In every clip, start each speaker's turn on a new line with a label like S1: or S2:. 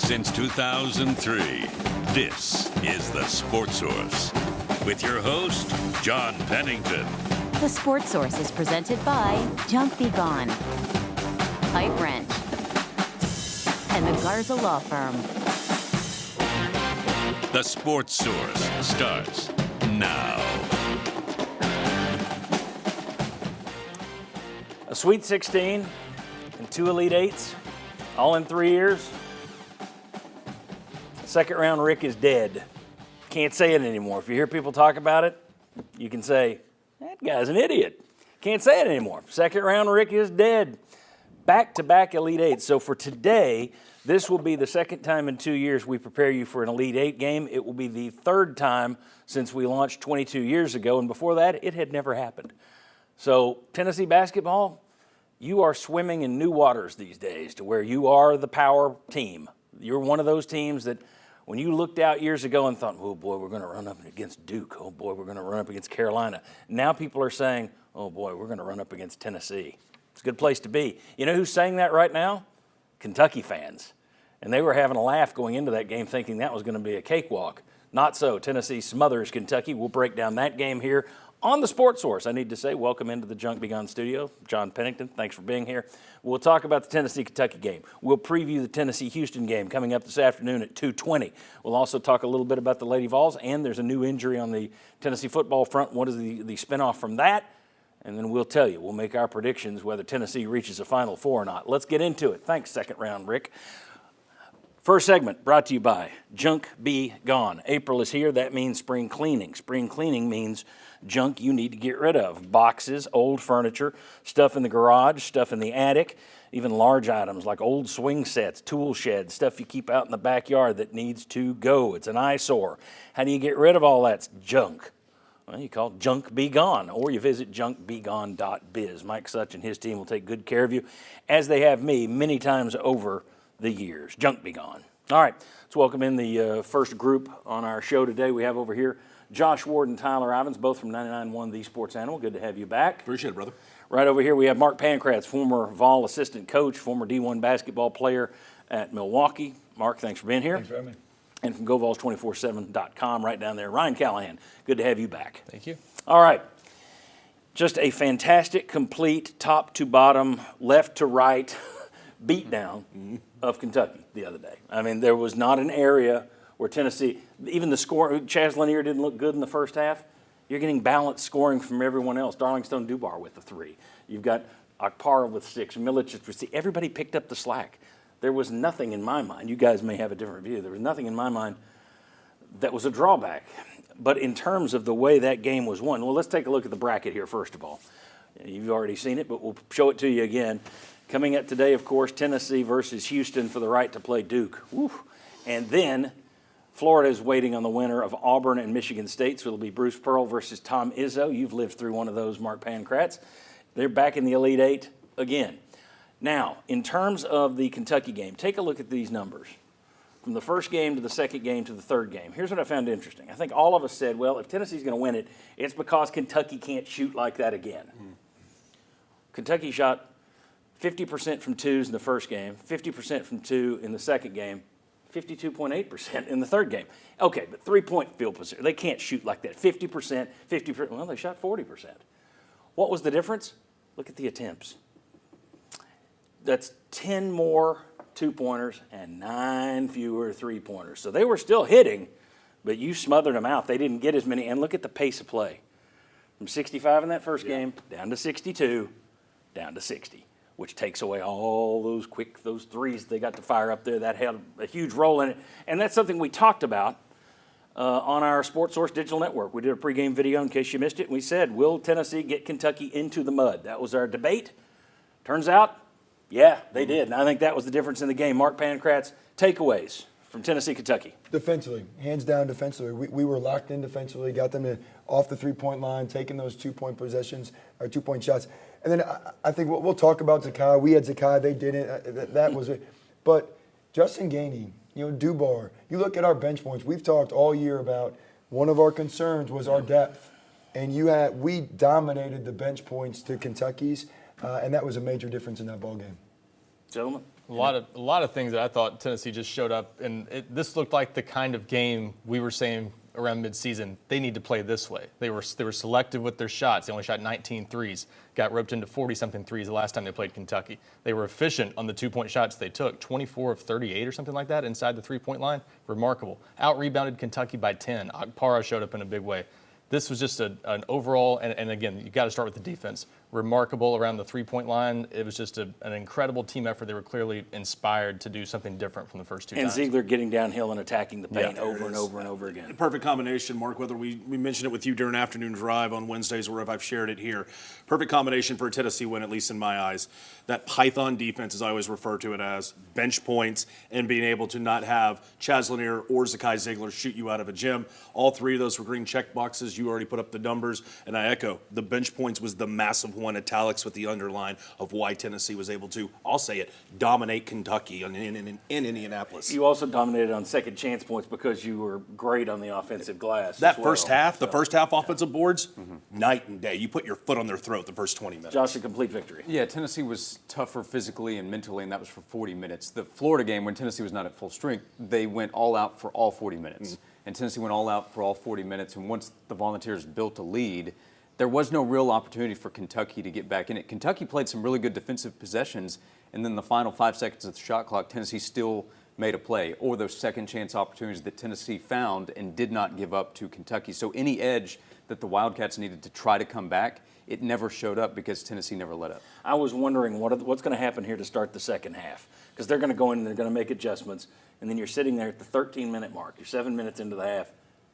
S1: Since 2003, this is The Sports Source with your host, John Pennington.
S2: The Sports Source is presented by Junk Be Gone, Pipe Wrench, and the Garza Law Firm.
S1: The Sports Source starts now.
S3: A Sweet 16 and 2 Elite Eights, all in 3 years. Second round Rick is dead. Can't say it anymore. If you hear people talk about it, you can say, that guy's an idiot. Can't say it anymore. Second round Rick is dead. Back-to-back Elite Eights. So for today, this will be the second time in 2 years we prepare you for an Elite Eight game. It will be the third time since we launched 22 years ago, and before that, it had never happened. So Tennessee basketball, you are swimming in new waters these days to where you are the power team. You're one of those teams that when you looked out years ago and thought, oh boy, we're going to run up against Duke. Oh boy, we're going to run up against Carolina. Now people are saying, oh boy, we're going to run up against Tennessee. It's a good place to be. You know who's saying that right now? Kentucky fans. And they were having a laugh going into that game thinking that was going to be a cakewalk. Not so. Tennessee smothers Kentucky. We'll break down that game here on the Sports Source. I need to say welcome into the Junk Be Gone studio. John Pennington, thanks for being here. We'll talk about the Tennessee-Kentucky game. We'll preview the Tennessee-Houston game coming up this afternoon at 2:20. We'll also talk a little bit about the Lady Vols, and there's a new injury on the Tennessee football front. What is the spinoff from that? And then we'll tell you. We'll make our predictions whether Tennessee reaches a Final Four or not. Let's get into it. Thanks, second round, Rick. First segment brought to you by Junk Be Gone. April is here. That means spring cleaning. Spring cleaning means junk you need to get rid of. Boxes, old furniture, stuff in the garage, stuff in the attic, even large items like old swing sets, tool sheds, stuff you keep out in the backyard that needs to go. It's an eyesore. How do you get rid of all that junk? Well, you call Junk Be Gone, or you visit junkbegone.biz. Mike Such and his team will take good care of you, as they have me many times over the years. Junk Be Gone. All right, let's welcome in the first group on our show today. We have over here Josh Ward and Tyler Ivins, both from 99.1 The Sports Animal. Good to have you back.
S4: Appreciate it, brother.
S3: Right over here we have Mark Pancratz, former Vol assistant coach, former D1 basketball player at Milwaukee. Mark, thanks for being here.
S4: Thanks for having me.
S3: And from GoVols247.com right down there, Ryan Callahan. Good to have you back.
S4: Thank you.
S3: All right. Just a fantastic, complete, top to bottom, left to right beatdown of Kentucky the other day. I mean, there was not an area where Tennessee, even the score, Chaz Lanier didn't look good in the first half. You're getting balanced scoring from everyone else. Darlington Dubar with the 3. You've got Akpara with 6, Milic with 6. Everybody picked up the slack. There was nothing in my mind. You guys may have a different view. There was nothing in my mind that was a drawback. But in terms of the way that game was won, well, let's take a look at the bracket here first of all. You've already seen it, but we'll show it to you again. Coming up today, of course, Tennessee versus Houston for the right to play Duke. Woo. And then Florida is waiting on the winner of Auburn and Michigan State, so it'll be Bruce Pearl versus Tom Izzo. You've lived through one of those, Mark Pancratz. They're back in the Elite Eight again. Now, in terms of the Kentucky game, take a look at these numbers. From the first game to the second game to the third game. Here's what I found interesting. I think all of us said, well, if Tennessee's going to win it, it's because Kentucky can't shoot like that again. Kentucky shot 50% from twos in the first game, 50% from two in the second game, 52.8% in the third game. Okay, but three-point field position, they can't shoot like that. 50%, 50%, well, they shot 40%. What was the difference? Look at the attempts. That's 10 more two-pointers and 9 fewer three-pointers. So they were still hitting, but you smothered them out. They didn't get as many. And look at the pace of play. From 65 in that first game, down to 62, down to 60, which takes away all those those threes they got to fire up there. That had a huge role in it. And that's something we talked about on our Sports Source Digital Network. We did a pregame video in case you missed it. And we said, will Tennessee get Kentucky into the mud? That was our debate. Turns out, yeah, they did. And I think that was the difference in the game. Mark Pancratz, takeaways from Tennessee, Kentucky.
S5: Defensively, hands down defensively. We were locked in defensively, got them off the three-point line, taking those two-point possessions, or two-point shots. And then I think we'll talk about Zakai. We had Zakai. They didn't. That was it. But Justin Gainey, Dubar, you look at our bench points. We've talked all year about one of our concerns was our depth. And we dominated the bench points to Kentucky's, and that was a major difference in that ball game.
S3: Gentlemen?
S4: A lot of things that I thought Tennessee just showed up, and this looked like the kind of game we were saying around midseason. They need to play this way. They were selective with their shots. They only shot 19 threes, got roped into 40-something threes the last time they played Kentucky. They were efficient on the 2-point shots they took, 24 of 38 or something like that inside the 3-point line. Remarkable. Out-rebounded Kentucky by 10. Akpara showed up in a big way. This was just an overall, and again, you got to start with the defense. Remarkable around the 3-point line. It was just an incredible team effort. They were clearly inspired to do something different from the first two times.
S3: And Ziegler getting downhill and attacking the paint over and over and over again.
S6: Perfect combination, Mark, whether we mentioned it with you during Afternoon Drive on Wednesdays or if I've shared it here. Perfect combination for a Tennessee win, at least in my eyes. That Python defense, as I always refer to it as, bench points and being able to not have Chaz Lanier or Zakai Ziegler shoot you out of a gym. All three of those were green check boxes. You already put up the numbers, and I echo, the bench points was the massive one, italics with the underline of why Tennessee was able to, I'll say it, dominate Kentucky in Indianapolis.
S3: You also dominated on second chance points because you were great on the offensive glass.
S6: That first half, the first half offensive boards, night and day. You put your foot on their throat the first 20 minutes.
S3: Josh, a complete victory.
S7: Yeah, Tennessee was tougher physically and mentally, and that was for 40 minutes. The Florida game, when Tennessee was not at full strength, they went all out for all 40 minutes. And Tennessee went all out for all 40 minutes, and once the Volunteers built a lead, there was no real opportunity for Kentucky to get back in it. Kentucky played some really good defensive possessions, and then the final 5 seconds of the shot clock, Tennessee still made a play, or those second chance opportunities that Tennessee found and did not give up to Kentucky. So any edge that the Wildcats needed to try to come back, it never showed up because Tennessee never let up.
S3: I was wondering what's going to happen here to start the second half, because they're going to go in and they're going to make adjustments, and then you're sitting there at the 13-minute mark. You're 7 minutes into the half,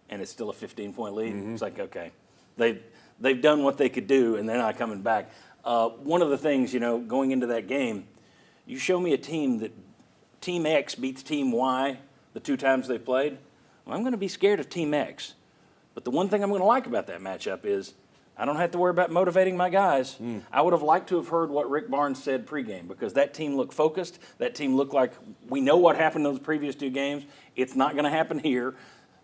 S3: and it's still a 15-point lead. It's like, okay, they've done what they could do, and they're not coming back. One of the things, going into that game, you show me a team that Team X beats Team Y the 2 times they played, well, I'm going to be scared of Team X. But the one thing I'm going to like about that matchup is I don't have to worry about motivating my guys. I would have liked to have heard what Rick Barnes said pregame, because that team looked focused. That team looked like we know what happened in those previous 2 games. It's not going to happen here.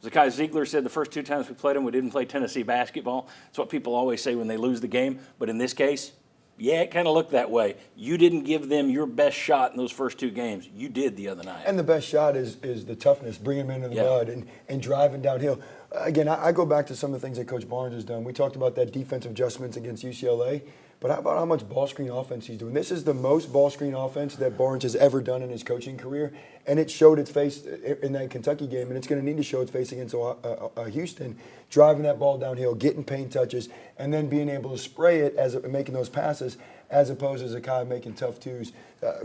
S3: Zakai Ziegler said the first 2 times we played them, we didn't play Tennessee basketball. That's what people always say when they lose the game. But in this case, yeah, it kind of looked that way. You didn't give them your best shot in those first 2 games. You did the other night.
S5: And the best shot is the toughness, bringing them into the mud and driving downhill. Again, I go back to some of the things that Coach Barnes has done. We talked about that defensive adjustments against UCLA, but how about how much ball screen offense he's doing? This is the most ball screen offense that Barnes has ever done in his coaching career, and it showed its face in that Kentucky game, and it's going to need to show its face against Houston, driving that ball downhill, getting paint touches, and then being able to spray it as making those passes, as opposed to Zakai making tough 2s.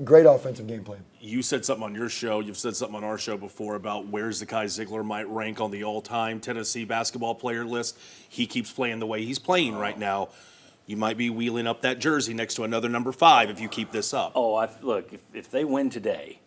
S5: Great offensive game plan.
S6: You said something on your show, you've said something on our show before about where Zakai Ziegler might rank on the all-time Tennessee basketball player list. He keeps playing the way he's playing right now. You might be wheeling up that jersey next to another number 5 if you keep this up.
S3: Look, if they win today,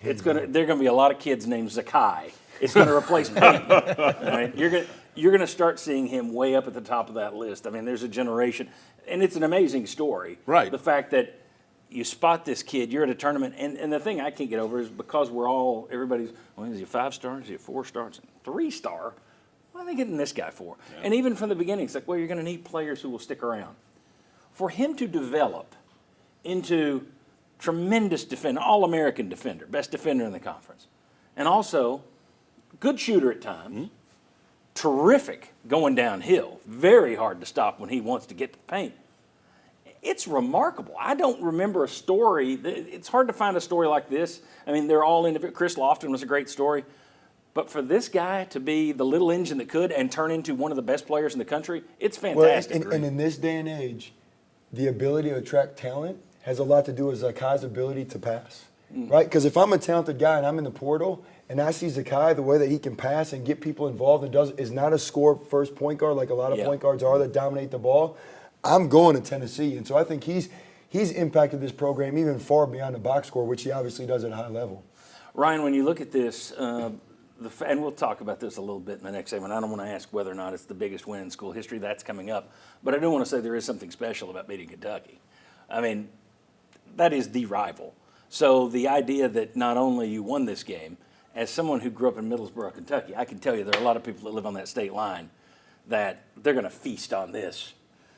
S3: there are going to be a lot of kids named Zakai. It's going to replace Peyton. Right? You're going to start seeing him way up at the top of that list. I mean, there's a generation, and it's an amazing story.
S6: Right.
S3: The fact that you spot this kid, you're at a tournament, and the thing I can't get over is because everybody's, is he a 5-star? Is he a 4-star? 3-star? What are they getting this guy for? Yeah. And even from the beginning, it's like, well, you're going to need players who will stick around. For him to develop into tremendous defender, all-American defender, best defender in the conference, and also good shooter at times, terrific going downhill, very hard to stop when he wants to get to the paint. It's remarkable. I don't remember a story. It's hard to find a story like this. I mean, they're all individual. Chris Lofton was a great story. But for this guy to be the little engine that could and turn into one of the best players in the country, it's fantastic.
S5: Well, and in this day and age, the ability to attract talent has a lot to do with Zakai's ability to pass, right? Because if I'm a talented guy and I'm in the portal and I see Zakai, the way that he can pass and get people involved and is not a score-first point guard like a lot of point guards are that dominate the ball, I'm going to Tennessee. And so I think he's impacted this program even far beyond the box score, which he obviously does at a high level.
S3: Ryan, when you look at this, and we'll talk about this a little bit in the next segment. I don't want to ask whether or not it's the biggest win in school history. That's coming up. But I do want to say there is something special about beating Kentucky. I mean, that is the rival. So the idea that not only you won this game, as someone who grew up in Middlesboro, Kentucky, I can tell you there are a lot of people that live on that state line that they're going to feast on this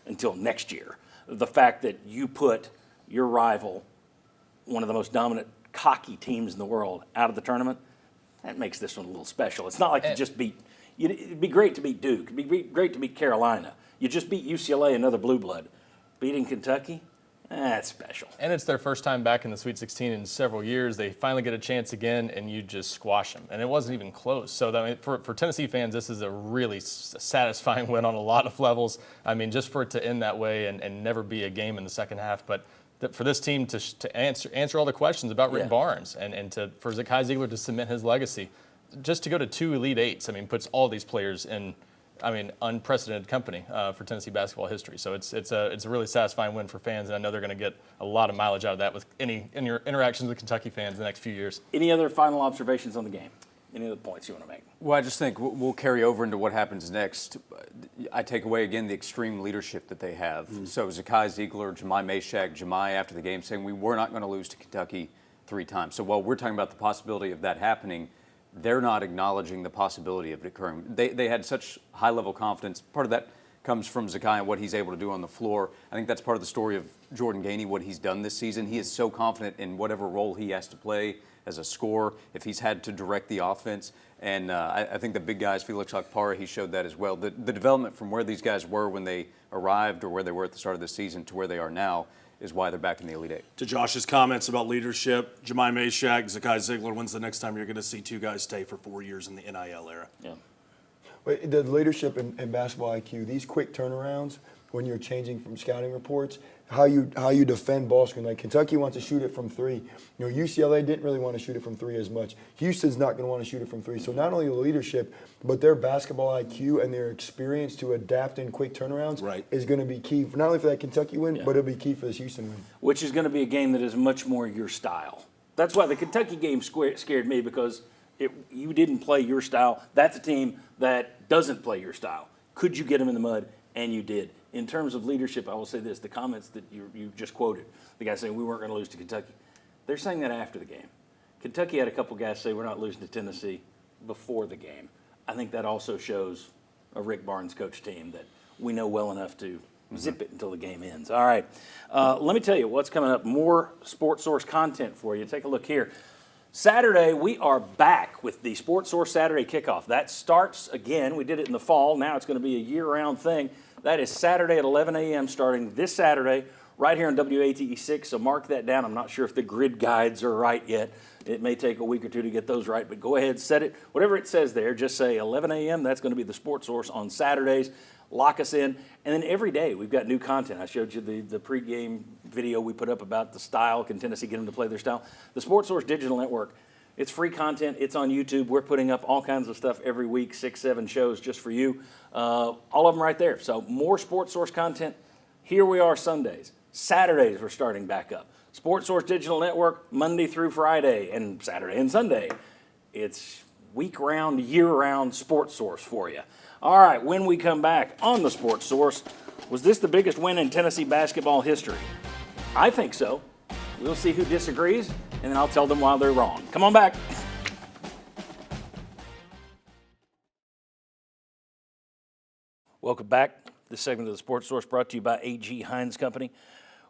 S3: until next year. The fact that you put your rival one of the most dominant, cocky teams in the world out of the tournament, that makes this one a little special. It's not like you just beat. It'd be great to beat Duke. It'd be great to beat Carolina. You just beat UCLA, another blue blood. Beating Kentucky, that's special.
S4: And it's their first time back in the Sweet 16 in several years. They finally get a chance again, and you just squash them. And it wasn't even close. So I mean, for Tennessee fans, this is a really satisfying win on a lot of levels. I mean, just for it to end that way and never be a game in the second half. But for this team to answer all the questions about Rick Barnes and for Zakai Ziegler to cement his legacy, just to go to 2 Elite Eights, I mean, puts all these players in, I mean, unprecedented company for Tennessee basketball history. So it's a really satisfying win for fans, and I know they're going to get a lot of mileage out of that with in your interactions with Kentucky fans in the next few years.
S3: Any other final observations on the game? Any other points you want to make?
S7: Well, I just think we'll carry over into what happens next. I take away, again, the extreme leadership that they have. So Zakai Ziegler, Jemai Mashak, Jemai after the game saying we were not going to lose to Kentucky 3 times. So while we're talking about the possibility of that happening, they're not acknowledging the possibility of it occurring. They had such high-level confidence. Part of that comes from Zakai and what he's able to do on the floor. I think that's part of the story of Jordan Gainey, what he's done this season. He is so confident in whatever role he has to play as a scorer, if he's had to direct the offense. And I think the big guys, Felix Akpara, he showed that as well. The development from where these guys were when they arrived or where they were at the start of the season to where they are now is why they're back in the Elite Eight.
S6: To Josh's comments about leadership, Jemai Mashak, Zakai Ziegler, when's the next time you're going to see 2 guys stay for 4 years in the NIL era?
S3: Yeah.
S5: But the leadership in basketball IQ, these quick turnarounds when you're changing from scouting reports, how you defend ball screen. Like Kentucky wants to shoot it from 3. You know, UCLA didn't really want to shoot it from 3 as much. Houston's not going to want to shoot it from 3. So not only the leadership, but their basketball IQ and their experience to adapt in quick turnarounds is going to be key, not only for that Kentucky win, but it'll be key for this Houston win.
S3: Which is going to be a game that is much more your style. That's why the Kentucky game scared me, because you didn't play your style. That's a team that doesn't play your style. Could you get them in the mud? And you did. In terms of leadership, I will say this, the comments that you just quoted, the guy saying we weren't going to lose to Kentucky, they're saying that after the game. Kentucky had a couple guys say we're not losing to Tennessee before the game. I think that also shows a Rick Barnes coach team that we know well enough to zip it until the game ends. All right, let me tell you what's coming up. More Sports Source content for you. Take a look here. Saturday, we are back with the Sports Source Saturday kickoff. That starts again. We did it in the fall. Now it's going to be a year-round thing. That is Saturday at 11 a.m. starting this Saturday right here on WATE 6. So mark that down. I'm not sure if the grid guides are right yet. It may take a week or 2 to get those right, but go ahead, set it. Whatever it says there, just say 11 a.m. That's going to be the Sports Source on Saturdays. Lock us in. And then every day we've got new content. I showed you the pregame video we put up about the style. Can Tennessee get them to play their style? The Sports Source Digital Network, it's free content. It's on YouTube. We're putting up all kinds of stuff every week, 6, 7 shows just for you. All of them right there. So more Sports Source content. Here we are Sundays. Saturdays we're starting back up. Sports Source Digital Network, Monday through Friday and Saturday and Sunday. It's week-round, year-round Sports Source for you. All right, when we come back on the Sports Source, was this the biggest win in Tennessee basketball history? I think so. We'll see who disagrees, and then I'll tell them why they're wrong. Come on back. Welcome back. This segment of the Sports Source brought to you by A.G. Hines Company.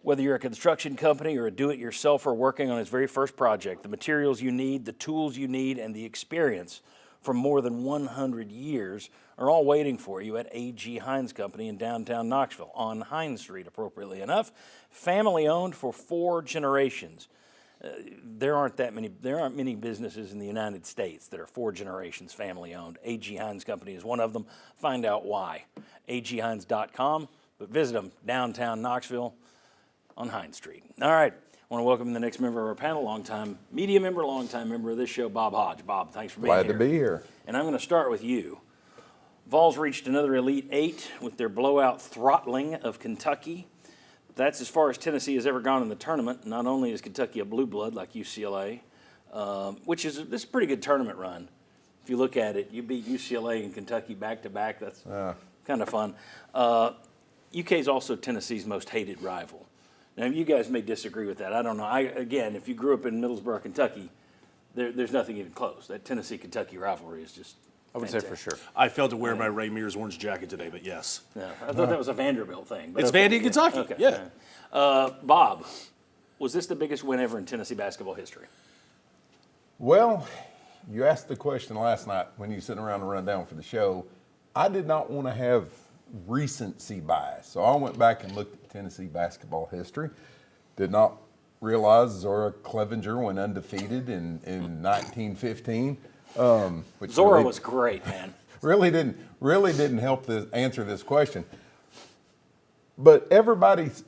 S3: Whether you're a construction company or a do-it-yourselfer working on its very first project, the materials you need, the tools you need, and the experience from more than 100 years are all waiting for you at A.G. Hines Company in downtown Knoxville on Hines Street, appropriately enough. Family-owned for 4 generations. There aren't many businesses in the United States that are 4 generations family-owned. A.G. Hines Company is one of them. Find out why. aghines.com, but visit them downtown Knoxville on Hines Street. All right. I want to welcome the next member of our panel, longtime media member, longtime member of this show, Bob Hodge. Bob, thanks for being here.
S8: Glad to be here.
S3: And I'm going to start with you. Vols reached another Elite Eight with their blowout throttling of Kentucky. That's as far as Tennessee has ever gone in the tournament. Not only is Kentucky a blue blood like UCLA, this is a pretty good tournament run. If you look at it, you beat UCLA and Kentucky back-to-back. That's kind of fun. UK is also Tennessee's most hated rival. Now, you guys may disagree with that. I don't know. Again, if you grew up in Middlesboro, Kentucky, there's nothing even close. That Tennessee-Kentucky rivalry is just
S7: I would say for sure.
S6: I failed to wear my Ray Mears orange jacket today, but yes.
S3: Yeah, I thought that was a Vanderbilt thing. But
S6: it's
S3: okay.
S6: Vandy, Kentucky.
S3: Okay.
S6: Yeah.
S3: Bob, Was this the biggest win ever in Tennessee basketball history?
S8: Well, you asked the question last night when you sit around and run down for the show. I did not want to have recency bias, so I went back and looked at Tennessee basketball history. Did not realize Zora Clevenger went undefeated in 1915. Which
S3: Zora
S8: really,
S3: was great, man.
S8: really didn't help answer this question. But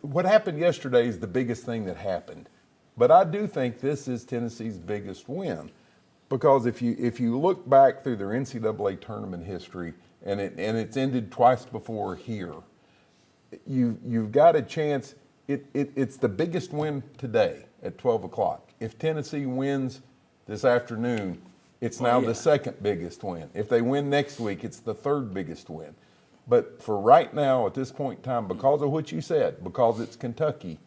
S8: what happened yesterday is the biggest thing that happened. But I do think this is Tennessee's biggest win, because if you look back through their NCAA tournament history, and it's ended twice before here, you've got a chance. It's the biggest win today at 12 o'clock. If Tennessee wins this afternoon, it's now the second biggest win. If they win next week, it's the third biggest win. But for right now, at this point in time, because of what you said, because it's Kentucky,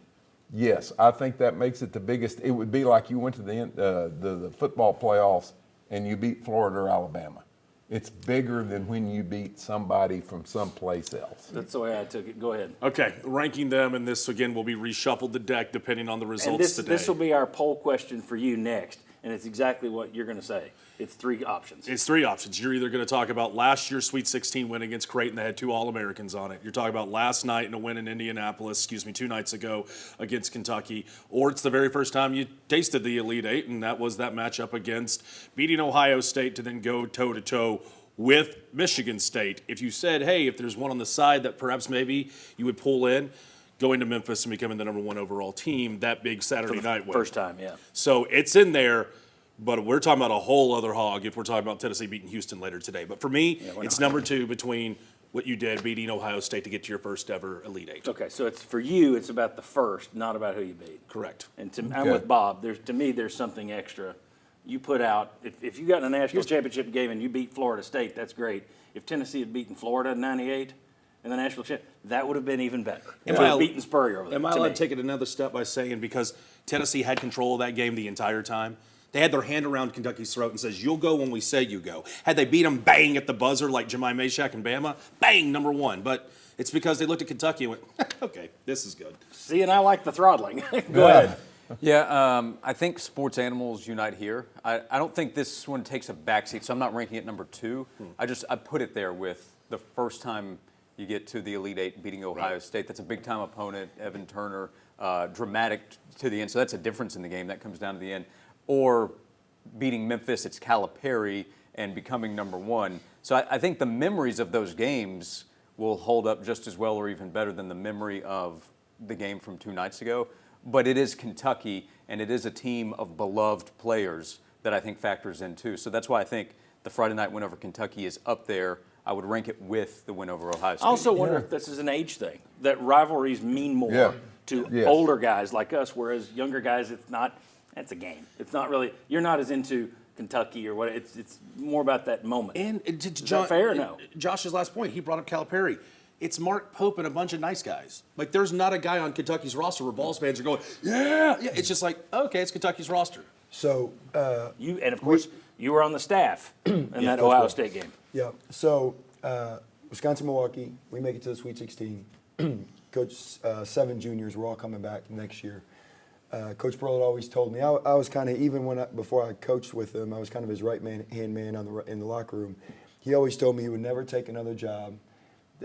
S8: yes, I think that makes it the biggest. It would be like you went to the football playoffs and you beat Florida or Alabama. It's bigger than when you beat somebody from someplace else.
S3: That's the way I took it. Go ahead.
S6: Okay, ranking them, and this again will be reshuffled the deck depending on the results today.
S3: This will be our poll question for you next, and it's exactly what you're going to say. It's three options.
S6: It's three options. You're either going to talk about last year's Sweet 16 win against Creighton that had 2 All-Americans on it. You're talking about last night in a win in Indianapolis, 2 nights ago against Kentucky. Or it's the very first time you tasted the Elite Eight, and that was that matchup against beating Ohio State to then go toe-to-toe with Michigan State. If you said, hey, if there's one on the side that perhaps maybe you would pull in, going to Memphis and becoming the number 1 overall team, that big Saturday night win.
S3: First time, yeah.
S6: So it's in there. But we're talking about a whole other hog if we're talking about Tennessee beating Houston later today. But for me, it's number 2 between what you did beating Ohio State to get to your first ever Elite Eight.
S3: Okay, so it's for you, it's about the first, not about who you beat.
S6: Correct.
S3: And I'm with Bob. To me, there's something extra. You put out, if you got in a national championship game and you beat Florida State, that's great. If Tennessee had beaten Florida in '98 in the national championship, that would have been even better. It would have beaten Spurrier over there.
S6: Am I allowed to take it another step by saying because Tennessee had control of that game the entire time? They had their hand around Kentucky's throat and says, you'll go when we say you go. Had they beat them, bang, at the buzzer like Jemai Meshack and Bama, bang, number 1. But it's because they looked at Kentucky and went, okay, this is good.
S3: See, and I like the throttling. Go ahead.
S7: Yeah, I think sports animals unite here. I don't think this one takes a backseat, so I'm not ranking it number 2. I put it there with the first time you get to the Elite Eight beating Ohio State. That's a big-time opponent, Evan Turner, dramatic to the end. So that's a difference in the game. That comes down to the end. Or beating Memphis, it's Calipari, and becoming number 1. So I think the memories of those games will hold up just as well or even better than the memory of the game from 2 nights ago. But it is Kentucky, and it is a team of beloved players that I think factors in too. So that's why I think the Friday night win over Kentucky is up there. I would rank it with the win over Ohio State.
S3: I also wonder if this is an age thing, that rivalries mean more to older guys like us, whereas younger guys, it's not. That's a game. It's not really. You're not as into Kentucky or what. It's more about that moment.
S6: And
S3: is that fair or no?
S6: Josh's last point, he brought up Calipari. It's Mark Pope and a bunch of nice guys. Like, there's not a guy on Kentucky's roster where Vols fans are going, yeah. It's just like, okay, it's Kentucky's roster.
S5: So
S3: of course you were on the staff in that Ohio State game.
S5: Yeah. So Wisconsin, Milwaukee, we make it to the Sweet 16. Coach 7 juniors, we're all coming back next year. Coach Pearl had always told me, I was kind of, even before I coached with him, I was kind of his right-hand man in the locker room. He always told me he would never take another job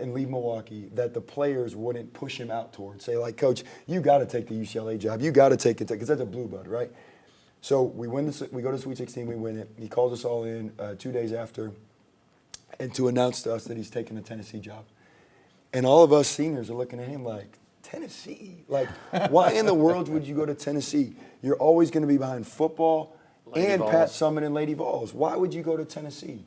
S5: and leave Milwaukee that the players wouldn't push him out towards. Say, like, Coach, you got to take the UCLA job. You got to take it, because that's a blue blood, right? So we go to Sweet 16, we win it. He calls us all in 2 days after and to announce to us that he's taking the Tennessee job. And all of us seniors are looking at him like, Tennessee? Like, why in the world would you go to Tennessee? You're always going to be behind football and Pat Summitt and Lady Vols. Why would you go to Tennessee?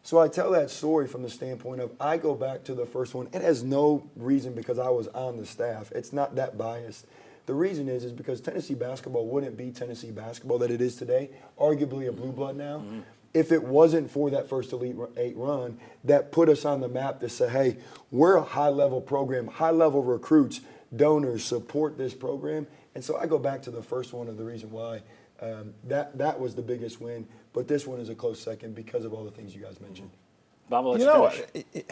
S5: So I tell that story from the standpoint of I go back to the first one. It has no reason because I was on the staff. It's not that biased. The reason is because Tennessee basketball wouldn't be Tennessee basketball that it is today, arguably a blue blood now, if it wasn't for that first Elite Eight run that put us on the map to say, hey, we're a high-level program, high-level recruits, donors support this program. And so I go back to the first one of the reason why that was the biggest win. But this one is a close second because of all the things you guys mentioned.
S3: Bob, let's finish.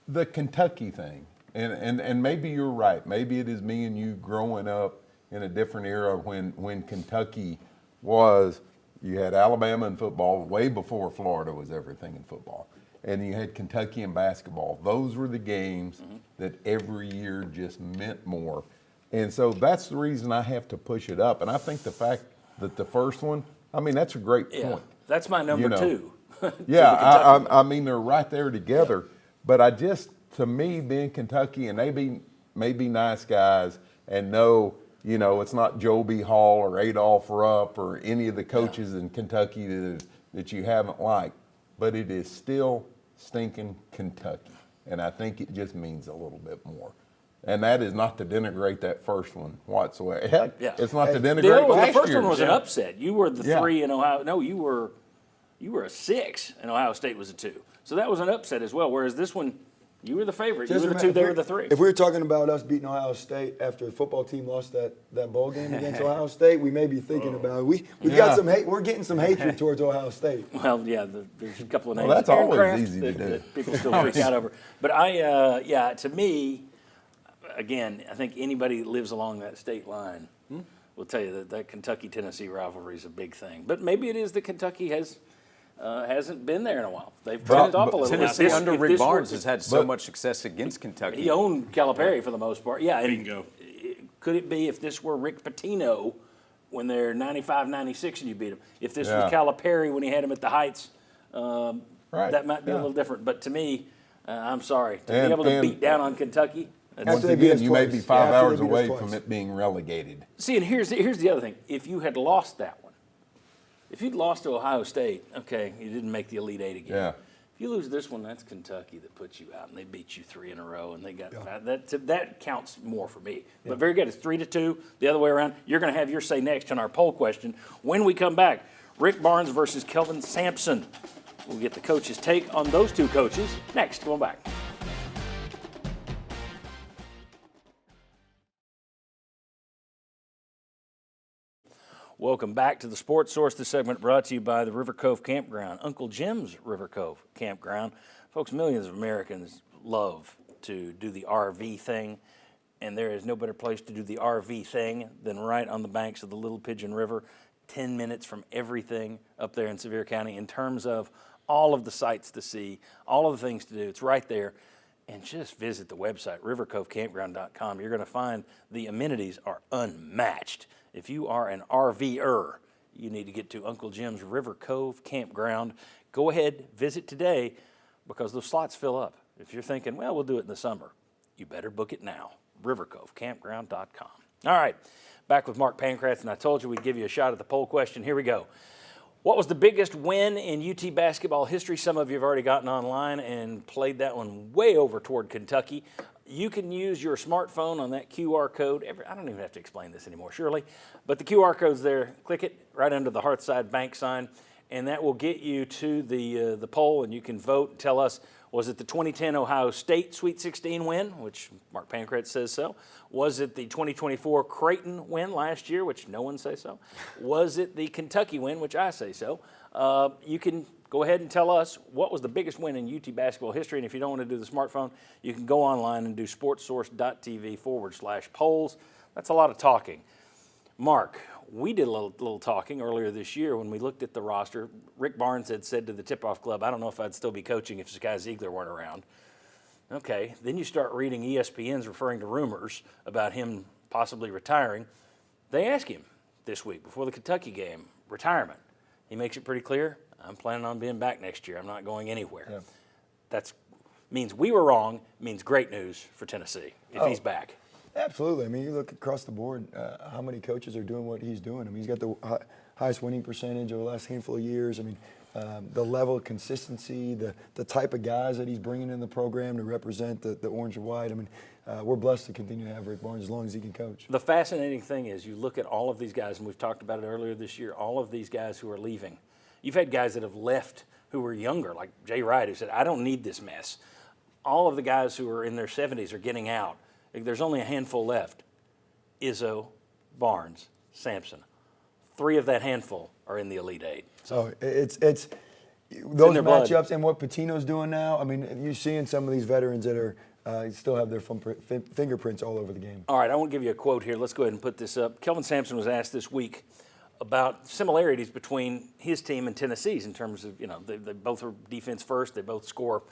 S8: The Kentucky thing, and maybe you're right. Maybe it is me and you growing up in a different era when Kentucky was, you had Alabama in football way before Florida was everything in football. And you had Kentucky in basketball. Those were the games that every year just meant more. And so that's the reason I have to push it up. And I think the fact that the first one, I mean, that's a great point.
S3: That's my number two.
S8: Yeah, I mean, they're right there together. Yeah. But I just, to me, being Kentucky, and they may be nice guys and know, it's not Joby Hall or Adolph Rupp or any of the coaches in Kentucky that you haven't liked. But it is still stinking Kentucky. And I think it just means a little bit more. And that is not to denigrate that first one whatsoever. Heck, it's not to denigrate
S3: the first one was an upset. You were the 3 in Ohio. No, you were a 6 and Ohio State was a 2. So that was an upset as well. Whereas this one, you were the favorite. You were the 2, they were the 3.
S5: If we were talking about us beating Ohio State after the football team lost that bowl game against Ohio State, we may be thinking about it. We've got some hate. We're getting some hatred towards Ohio State.
S3: Well, yeah, there's a couple of names.
S8: Well, that's
S3: Aaron
S8: always
S3: Kraft,
S8: easy to do.
S3: People still freak out over. But to me, again, I think anybody that lives along that state line will tell you that Kentucky-Tennessee rivalry is a big thing. But maybe it is that Kentucky hasn't been there in a while. They've dropped off a little.
S7: Tennessee under Rick Barnes has had so much success against Kentucky.
S3: He owned Calipari for the most part. Yeah,
S6: Bingo.
S3: Could it be if this were Rick Pitino when they're 95-96 and you beat them? If this was Calipari when he had him at the Heights, that might be a little different. But to me, I'm sorry, to be able to beat down on Kentucky.
S8: Once again, you may be 5 hours away from it being relegated.
S3: See, and here's the other thing. If you had lost that one, if you'd lost to Ohio State, okay, you didn't make the Elite Eight again.
S8: Yeah.
S3: If you lose this one, that's Kentucky that puts you out, and they beat you 3 in a row, and they got that counts more for me. But very good. It's 3-2. The other way around. You're going to have your say next on our poll question. When we come back, Rick Barnes versus Kelvin Sampson. We'll get the coach's take on those two coaches next. Come on back. Welcome back to the Sports Source. This segment brought to you by the River Cove Campground, Uncle Jim's River Cove Campground. Folks, millions of Americans love to do the RV thing, and there is no better place to do the RV thing than right on the banks of the Little Pigeon River, 10 minutes from everything up there in Sevier County in terms of all of the sights to see, all of the things to do. It's right there. And just visit the website, rivercovecampground.com. You're going to find the amenities are unmatched. If you are an RVer, you need to get to Uncle Jim's River Cove Campground. Go ahead, visit today, because those slots fill up. If you're thinking, well, we'll do it in the summer, you better book it now, rivercovecampground.com. All right, back with Mark Pankratz, and I told you we'd give you a shot at the poll question. Here we go. What was the biggest win in UT basketball history? Some of you have already gotten online and played that one way over toward Kentucky. You can use your smartphone on that QR code. I don't even have to explain this anymore, surely. But the QR code's there. Click it right under the Hearthside Bank sign, and that will get you to the poll, and you can vote and tell us, was it the 2010 Ohio State Sweet 16 win, which Mark Pankratz says so? Was it the 2024 Creighton win last year, which no one says so? Was it the Kentucky win, which I say so? You can go ahead and tell us what was the biggest win in UT basketball history. And if you don't want to do the smartphone, you can go online and do sportsource.tv/polls. That's a lot of talking. Mark, we did a little talking earlier this year when we looked at the roster. Rick Barnes had said to the Tip-Off Club, I don't know if I'd still be coaching if Sky Ziegler weren't around. Okay, then you start reading ESPN's referring to rumors about him possibly retiring. They ask him this week before the Kentucky game, retirement. He makes it pretty clear, I'm planning on being back next year. I'm not going anywhere. Yeah. That means we were wrong, means great news for Tennessee if he's back.
S5: Absolutely. I mean, you look across the board, how many coaches are doing what he's doing. I mean, he's got the highest winning percentage over the last handful of years. I mean, the level of consistency, the type of guys that he's bringing in the program to represent the orange and white. I mean, we're blessed to continue to have Rick Barnes as long as he can coach.
S3: The fascinating thing is you look at all of these guys, and we've talked about it earlier this year, all of these guys who are leaving. You've had guys that have left who were younger, like Jay Wright, who said, I don't need this mess. All of the guys who are in their 70s are getting out. There's only a handful left. Izzo, Barnes, Sampson. 3 of that handful are in the Elite Eight.
S5: So it's those matchups and what Pitino's doing now. I mean, you're seeing some of these veterans that are still have their fingerprints all over the game.
S3: All right, I want to give you a quote here. Let's go ahead and put this up. Kelvin Sampson was asked this week about similarities between his team and Tennessee's in terms of, they both are defense first. They both score.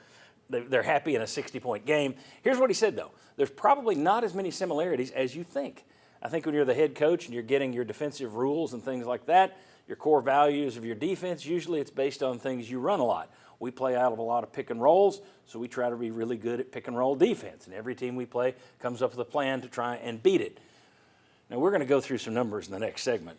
S3: They're happy in a 60-point game. Here's what he said, though. There's probably not as many similarities as you think. I think when you're the head coach and you're getting your defensive rules and things like that, your core values of your defense, usually it's based on things you run a lot. We play out of a lot of pick and rolls, so we try to be really good at pick and roll defense. And every team we play comes up with a plan to try and beat it. Now, we're going to go through some numbers in the next segment.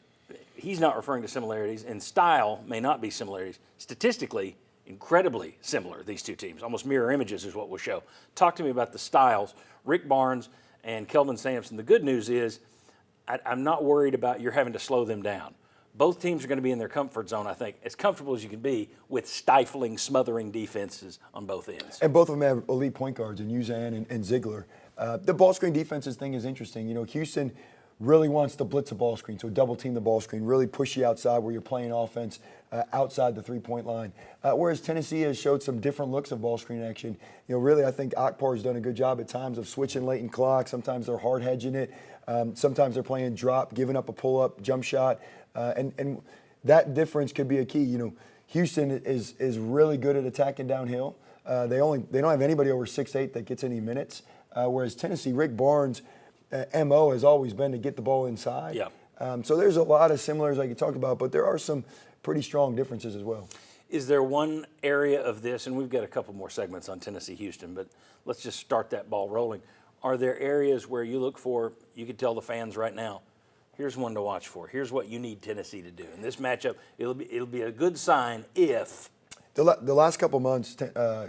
S3: He's not referring to similarities, and style may not be similarities. Statistically, incredibly similar, these two teams. Almost mirror images is what we'll show. Talk to me about the styles, Rick Barnes and Kelvin Sampson. The good news is I'm not worried about you're having to slow them down. Both teams are going to be in their comfort zone, I think, as comfortable as you can be with stifling, smothering defenses on both ends.
S5: And both of them have elite point guards in Uzan and Ziegler. The ball screen defenses thing is interesting. Houston really wants to blitz a ball screen, so double team the ball screen, really push you outside where you're playing offense outside the three-point line. Whereas Tennessee has showed some different looks of ball screen action. Really, I think Akbar has done a good job at times of switching late in clock. Sometimes they're hard hedging it. Sometimes they're playing drop, giving up a pull-up, jump shot. And that difference could be a key. Houston is really good at attacking downhill. They don't have anybody over 6'8" that gets any minutes. Whereas Tennessee, Rick Barnes' MO has always been to get the ball inside.
S3: Yeah.
S5: So there's a lot of similarities like you talked about, but there are some pretty strong differences as well.
S3: Is there one area of this, and we've got a couple more segments on Tennessee-Houston, but let's just start that ball rolling. Are there areas where you look for, you could tell the fans right now, here's one to watch for. Here's what you need Tennessee to do. In this matchup, it'll be a good sign if.
S5: The last couple months,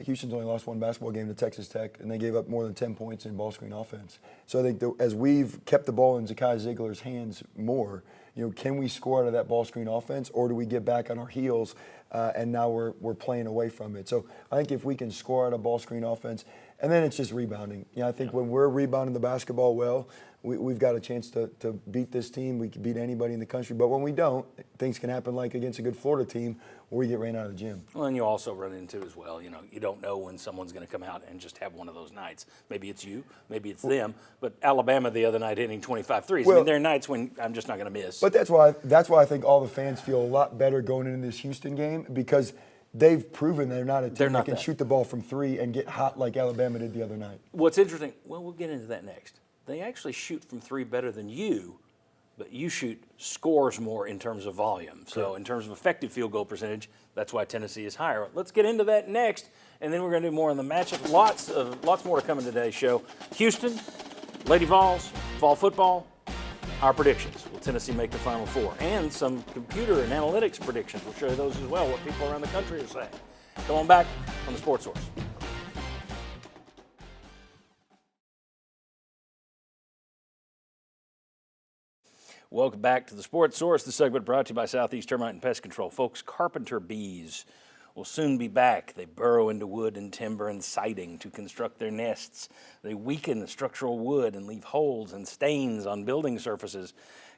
S5: Houston's only lost one basketball game to Texas Tech, and they gave up more than 10 points in ball screen offense. So I think as we've kept the ball in Zakai Ziegler's hands more, can we score out of that ball screen offense, or do we get back on our heels and now we're playing away from it? So I think if we can score out of ball screen offense, and then it's just rebounding. I think when we're rebounding the basketball well, we've got a chance to beat this team. We can beat anybody in the country. But when we don't, things can happen like against a good Florida team where we get ran out of the gym.
S3: Well, and you also run into as well, you don't know when someone's going to come out and just have one of those nights. Maybe it's you, maybe it's them. But Alabama the other night hitting 25 threes.
S5: Well,
S3: there are nights when I'm just not going to miss.
S5: But that's why I think all the fans feel a lot better going into this Houston game, because they've proven they're not a team that can shoot the ball from three and get hot like Alabama did the other night.
S3: What's interesting, well, we'll get into that next. They actually shoot from three better than you, but you shoot scores more in terms of volume. So in terms of effective field goal percentage, that's why Tennessee is higher. Let's get into that next, and then we're going to do more on the matchup. Lots more to come in today's show. Houston, Lady Vols, fall football, our predictions. Will Tennessee make the Final Four? And some computer and analytics predictions. We'll show you those as well, what people around the country are saying. Come on back on the Sports Source. Welcome back to the Sports Source. This segment brought to you by Southeast Termite and Pest Control. Folks, carpenter bees will soon be back. They burrow into wood and timber and siding to construct their nests. They weaken the structural wood and leave holes and stains on building surfaces.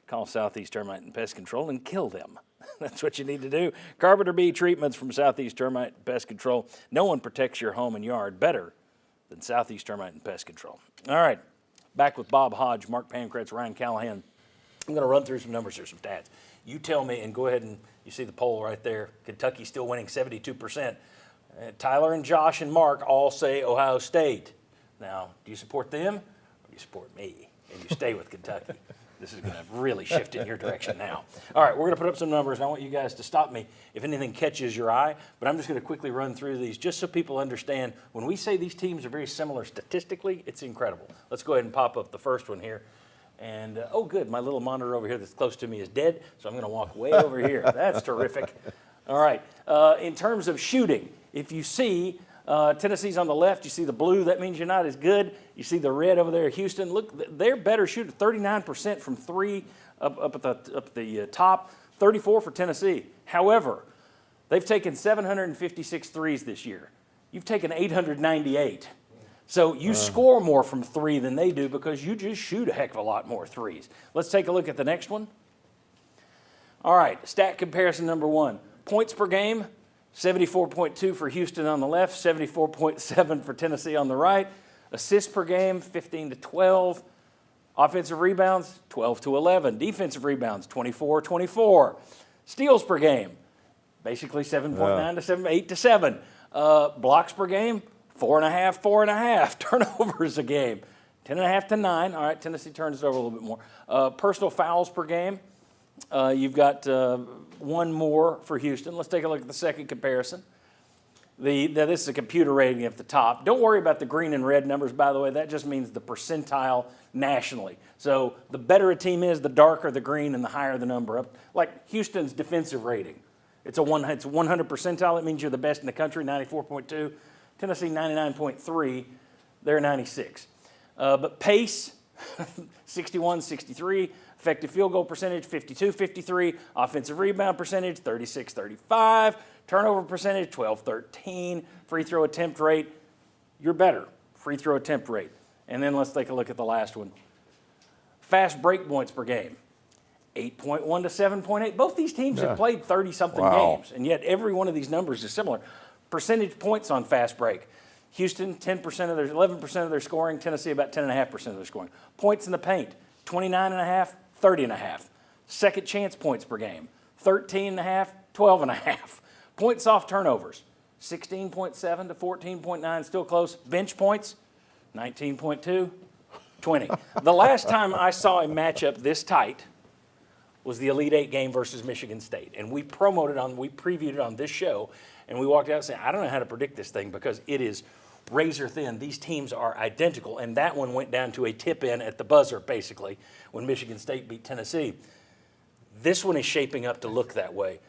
S3: Call Southeast Termite and Pest Control and kill them. That's what you need to do. Carpenter bee treatments from Southeast Termite and Pest Control. No one protects your home and yard better than Southeast Termite and Pest Control. All right, back with Bob Hodge, Mark Pankratz, Ryan Callahan. I'm going to run through some numbers here, some stats. You tell me, and go ahead and you see the poll right there. Kentucky still winning 72%. Tyler and Josh and Mark all say Ohio State. Now, do you support them or do you support me? And you stay with Kentucky. This is going to really shift in your direction now. All right, we're going to put up some numbers, and I want you guys to stop me if anything catches your eye. But I'm just going to quickly run through these just so people understand. When we say these teams are very similar statistically, it's incredible. Let's go ahead and pop up the first one here. And, oh, good, my little monitor over here that's close to me is dead, so I'm going to walk way over here. That's terrific. All right, in terms of shooting, if you see Tennessee's on the left, you see the blue, that means you're not as good. You see the red over there, Houston. Look, they're better shooting, 39% from three up at the top, 34 for Tennessee. However, they've taken 756 threes this year. You've taken 898. So you score more from three than they do because you just shoot a heck of a lot more threes. Let's take a look at the next one. All right, stat comparison number one. Points per game, 74.2 for Houston on the left, 74.7 for Tennessee on the right. Assists per game, 15 to 12. Offensive rebounds, 12 to 11. Defensive rebounds, 24-24. Steals per game, basically 7.9 to 8 to 7. Blocks per game, 4.5, 4.5. Turnovers a game, 10.5 to 9. All right, Tennessee turns it over a little bit more. Personal fouls per game, you've got one more for Houston. Let's take a look at the second comparison. Now this is a computer rating at the top. Don't worry about the green and red numbers, by the way. That just means the percentile nationally. So the better a team is, the darker the green and the higher the number up. Like Houston's defensive rating. It's 100 percentile. That means you're the best in the country, 94.2. Tennessee, 99.3. They're 96. But pace, 61, 63. Effective field goal percentage, 52, 53. Offensive rebound percentage, 36, 35. Turnover percentage, 12, 13. Free throw attempt rate, you're better. Free throw attempt rate. And then let's take a look at the last one. Fast break points per game, 8.1 to 7.8. Both these teams have played 30-something games, and yet every one of these numbers is similar. Percentage points on fast break. Houston, 11% of their scoring. Tennessee, about 10.5% of their scoring. Points in the paint, 29.5, 30.5. Second chance points per game, 13.5, 12.5. Points off turnovers, 16.7 to 14.9, still close. Bench points, 19.2, 20. The last time I saw a matchup this tight was the Elite Eight game versus Michigan State. And we previewed it on this show, and we walked out saying, I don't know how to predict this thing because it is razor thin. These teams are identical. And that one went down to a tip-in at the buzzer, basically, when Michigan State beat Tennessee. This one is shaping up to look that way.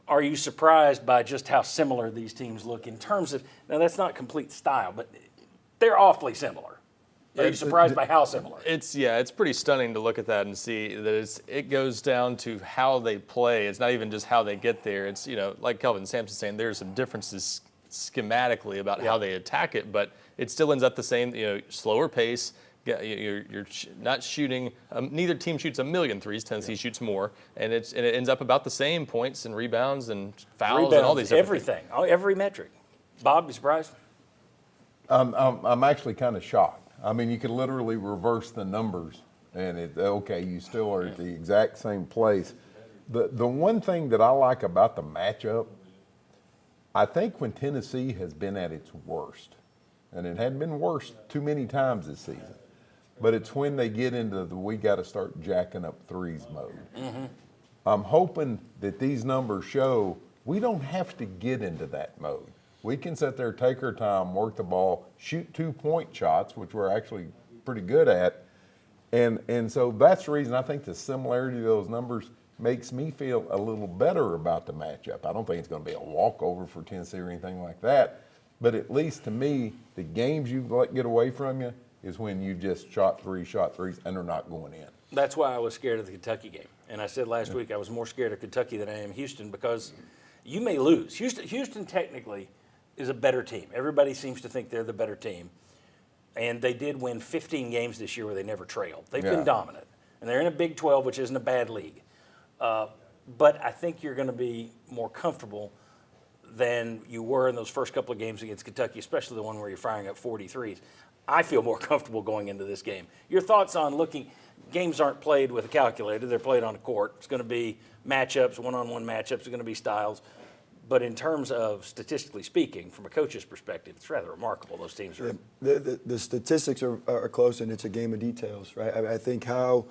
S3: Are you surprised by just how similar these teams look in terms of, now that's not complete style, but they're awfully similar. Are you surprised by how similar?
S4: It's pretty stunning to look at that and see that it goes down to how they play. It's not even just how they get there. It's, like Kelvin Sampson's saying, there's some differences schematically about how they attack it, but it still ends up the same, slower pace. You're not shooting. Neither team shoots a million threes. Tennessee shoots more, and it ends up about the same points and rebounds and fouls and all these
S3: everything, every metric. Bob, you surprised?
S8: I'm actually kind of shocked. I mean, you could literally reverse the numbers, and you still are at the exact same place. The one thing that I like about the matchup, I think when Tennessee has been at its worst, and it hadn't been worse too many times this season, but it's when they get into the we got to start jacking up threes mode. Mm-hmm. I'm hoping that these numbers show we don't have to get into that mode. We can sit there, take our time, work the ball, shoot 2-point shots, which we're actually pretty good at. And so that's the reason I think the similarity of those numbers makes me feel a little better about the matchup. I don't think it's going to be a walkover for Tennessee or anything like that. But at least to me, the games you let get away from you is when you just shot threes, and they're not going in.
S3: That's why I was scared of the Kentucky game. And I said last week I was more scared of Kentucky than I am Houston because you may lose. Houston technically is a better team. Everybody seems to think they're the better team. And they did win 15 games this year where they never trailed. They've been dominant. And they're in a Big 12, which isn't a bad league. But I think you're going to be more comfortable than you were in those first couple of games against Kentucky, especially the one where you're firing up 43s. I feel more comfortable going into this game. Your thoughts on games aren't played with a calculator, they're played on a court. It's going to be matchups, one-on-one matchups, it's going to be styles. But in terms of statistically speaking, from a coach's perspective, it's rather remarkable those teams are.
S5: The statistics are close, and it's a game of details, right? I think how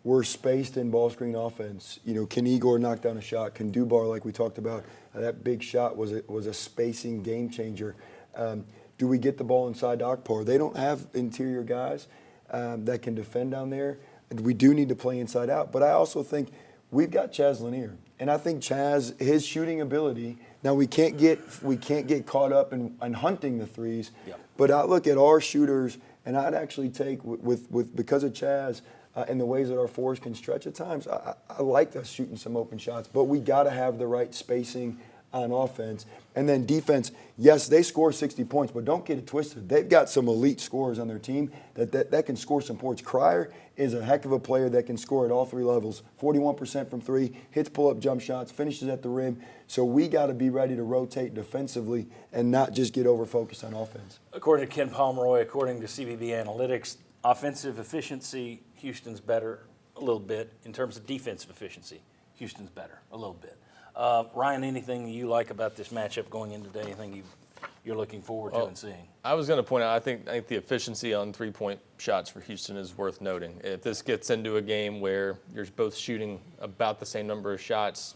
S5: we're spaced in ball screen offense. Can Igor knock down a shot? Can Dubar, like we talked about, that big shot was a spacing game changer. Do we get the ball inside Akpar? They don't have interior guys that can defend down there. We do need to play inside out. But I also think we've got Chaz Lanier. And I think Chaz, his shooting ability, now we can't get caught up in hunting the threes. Yep. But I look at our shooters, and I'd actually take with because of Chaz and the ways that our fours can stretch at times. I like us shooting some open shots, but we got to have the right spacing on offense. And then defense, yes, they score 60 points, but don't get it twisted. They've got some elite scorers on their team that can score some points. Cryer is a heck of a player that can score at all three levels. 41% from three, hits pull-up jump shots, finishes at the rim. So we got to be ready to rotate defensively and not just get over-focused on offense.
S3: According to Ken Pomeroy, according to CBB Analytics, offensive efficiency, Houston's better a little bit. In terms of defensive efficiency, Houston's better a little bit. Ryan, anything you like about this matchup going into today? Anything you're looking forward to and seeing?
S4: I was going to point out, I think the efficiency on three-point shots for Houston is worth noting. If this gets into a game where you're both shooting about the same number of shots,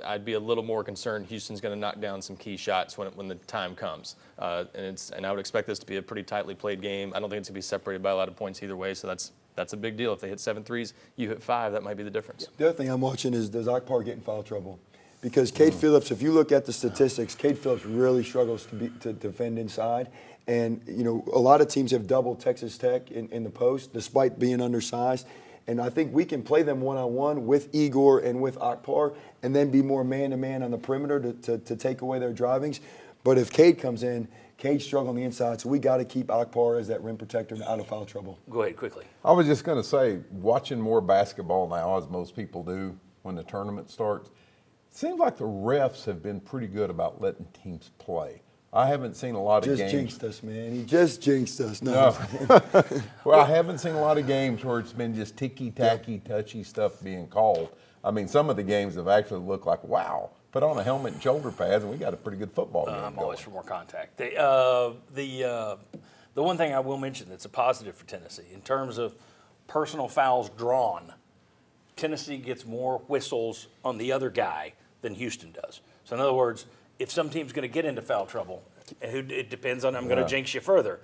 S4: I'd be a little more concerned Houston's going to knock down some key shots when the time comes. And I would expect this to be a pretty tightly played game. I don't think it's going to be separated by a lot of points either way, so that's a big deal. If they hit 7 threes, you hit 5, that might be the difference.
S5: The other thing I'm watching is, does Akbar get in foul trouble? Because Cade Phillips, if you look at the statistics, Cade Phillips really struggles to defend inside. And, you know, a lot of teams have doubled Texas Tech in the post, despite being undersized. And I think we can play them one-on-one with Igor and with Akbar and then be more man-to-man on the perimeter to take away their drivings. But if Cade comes in, Cade's struggling on the inside, so we got to keep Akbar as that rim protector out of foul trouble.
S3: Go ahead, quickly.
S8: I was just going to say, watching more basketball now, as most people do when the tournament starts, it seems like the refs have been pretty good about letting teams play. I haven't seen a lot of games.
S5: Just jinxed us, man. He just jinxed us. No.
S8: Well, I haven't seen a lot of games where it's been just ticky-tacky, touchy stuff being called. I mean, some of the games have actually looked like, wow, put on a helmet and shoulder pads, and we got a pretty good football game
S3: I'm
S8: going.
S3: always for more contact. The one thing I will mention that's a positive for Tennessee, in terms of personal fouls drawn, Tennessee gets more whistles on the other guy than Houston does. So in other words, if some team's going to get into foul trouble, it depends on, I'm going to jinx you further.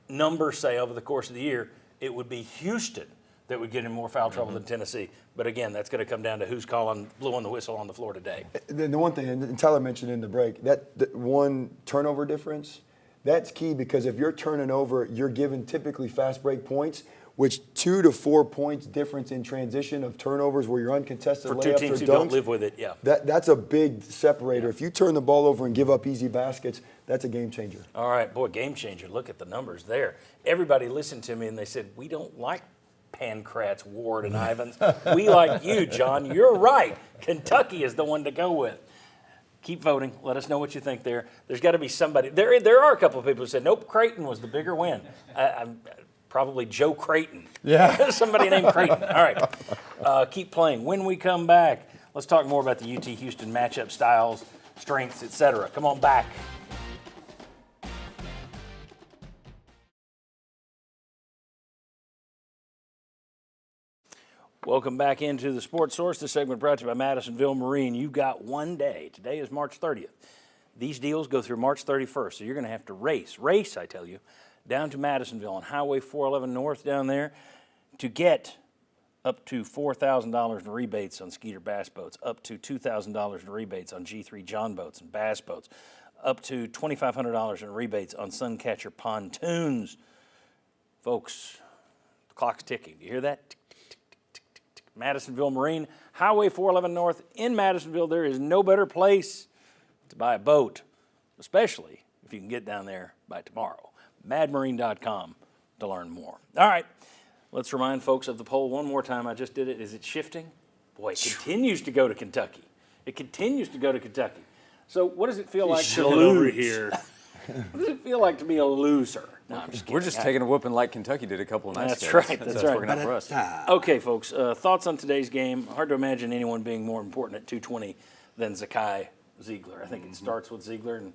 S3: Numbers say over the course of the year, it would be Houston that would get in more foul trouble than Tennessee. But again, that's going to come down to who's blowing the whistle on the floor today.
S5: The one thing, and Tyler mentioned in the break, that one turnover difference, that's key because if you're turning over, you're given typically fast break points, which 2 to 4 points difference in transition of turnovers where you're uncontested
S3: For
S5: layups
S3: two teams
S5: or
S3: who
S5: dunks,
S3: don't live with it, yeah.
S5: That's a big separator. If you turn the ball over and give up easy baskets, that's a game changer.
S3: All right, boy, game changer. Look at the numbers there. Everybody listened to me and they said, we don't like Pankratz, Ward, and Ivins. We like you, John. You're right. Kentucky is the one to go with. Keep voting. Let us know what you think there. There's got to be somebody. There are a couple of people who said, nope, Creighton was the bigger win. Probably Joe Creighton.
S8: Yeah.
S3: Somebody named Creighton. All right. Keep playing. When we come back, let's talk more about the UT Houston matchup styles, strengths, etc. Come on back. Welcome back into the Sports Source. This segment brought to you by Madisonville Marine. You've got one day. Today is March 30th. These deals go through March 31st, so you're going to have to race, I tell you, down to Madisonville on Highway 411 North down there to get up to $4,000 in rebates on Skeeter bass boats, up to $2,000 in rebates on G3 John boats and bass boats, up to $2,500 in rebates on Suncatcher pontoons. Folks, the clock's ticking. Do you hear that? Madisonville Marine, Highway 411 North in Madisonville. There is no better place to buy a boat, especially if you can get down there by tomorrow. madmarine.com to learn more. All right, let's remind folks of the poll one more time. I just did it. Is it shifting? Boy, it continues to go to Kentucky. It continues to go to Kentucky. So what does it feel like to lose?
S6: Over here.
S3: What does it feel like to be a loser? No, I'm just kidding.
S7: We're just taking a whooping like Kentucky did a couple of nights
S3: That's
S7: ago.
S3: right, that's
S7: That's
S3: right.
S7: working out for us.
S3: Okay, folks, thoughts on today's game. Hard to imagine anyone being more important at 220 than Zakai Ziegler. I think it starts with Ziegler and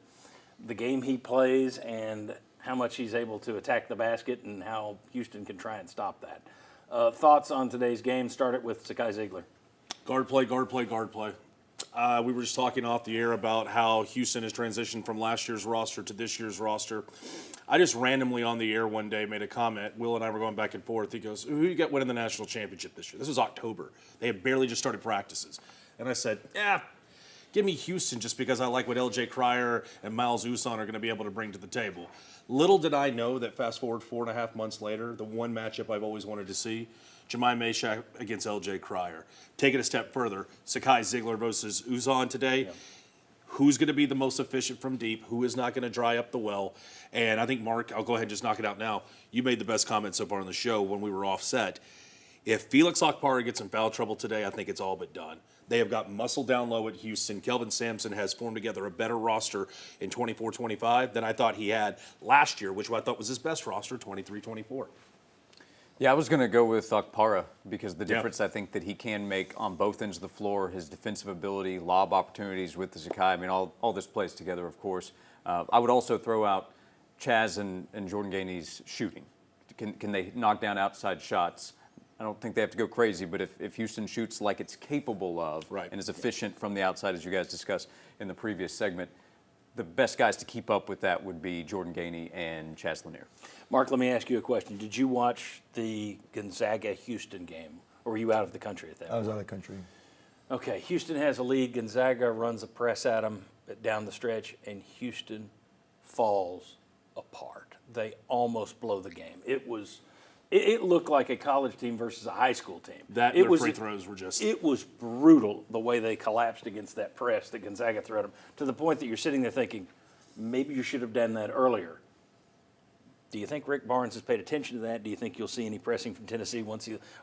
S3: the game he plays and how much he's able to attack the basket and how Houston can try and stop that. Thoughts on today's game? Start it with Zakai Ziegler.
S6: Guard play, guard play, guard play. We were just talking off the air about how Houston has transitioned from last year's roster to this year's roster. I just randomly on the air one day made a comment. Will and I were going back and forth. He goes, who you got winning the national championship this year? This was October. They had barely just started practices. And I said, give me Houston just because I like what LJ Cryer and Miles Uson are going to be able to bring to the table. Little did I know that fast forward 4.5 months later, the one matchup I've always wanted to see, Jemai Meshack against LJ Cryer. Take it a step further, Zakai Ziegler versus Uzon today. Yeah. who's going to be the most efficient from deep, who is not going to dry up the well. And I think, Mark, I'll go ahead and just knock it out now. You made the best comment so far on the show when we were offset. If Felix Akpara gets in foul trouble today, I think it's all but done. They have got muscle down low at Houston. Kelvin Sampson has formed together a better roster in 24-25 than I thought he had last year, which I thought was his best roster, 23-24.
S7: Yeah, I was going to go with Akpara because the difference I think that he can make on both ends of the floor, his defensive ability, lob opportunities with the Zakai, I mean, all this plays together, of course. I would also throw out Chaz and Jordan Gainey's shooting. Can they knock down outside shots? I don't think they have to go crazy, but if Houston shoots like it's capable of and is efficient from the outside, as you guys discussed in the previous segment, the best guys to keep up with that would be Jordan Gainey and Chaz Lanier.
S3: Mark, let me ask you a question. Did you watch the Gonzaga-Houston game, or were you out of the country at that point?
S5: I was out of the country.
S3: Okay, Houston has a lead. Gonzaga runs a press at them down the stretch, and Houston falls apart. They almost blow the game. It looked like a college team versus a high school team.
S6: Their free throws were just...
S3: It was brutal the way they collapsed against that press that Gonzaga threw at them, to the point that you're sitting there thinking, maybe you should have done that earlier. Do you think Rick Barnes has paid attention to that? Do you think you'll see any pressing from Tennessee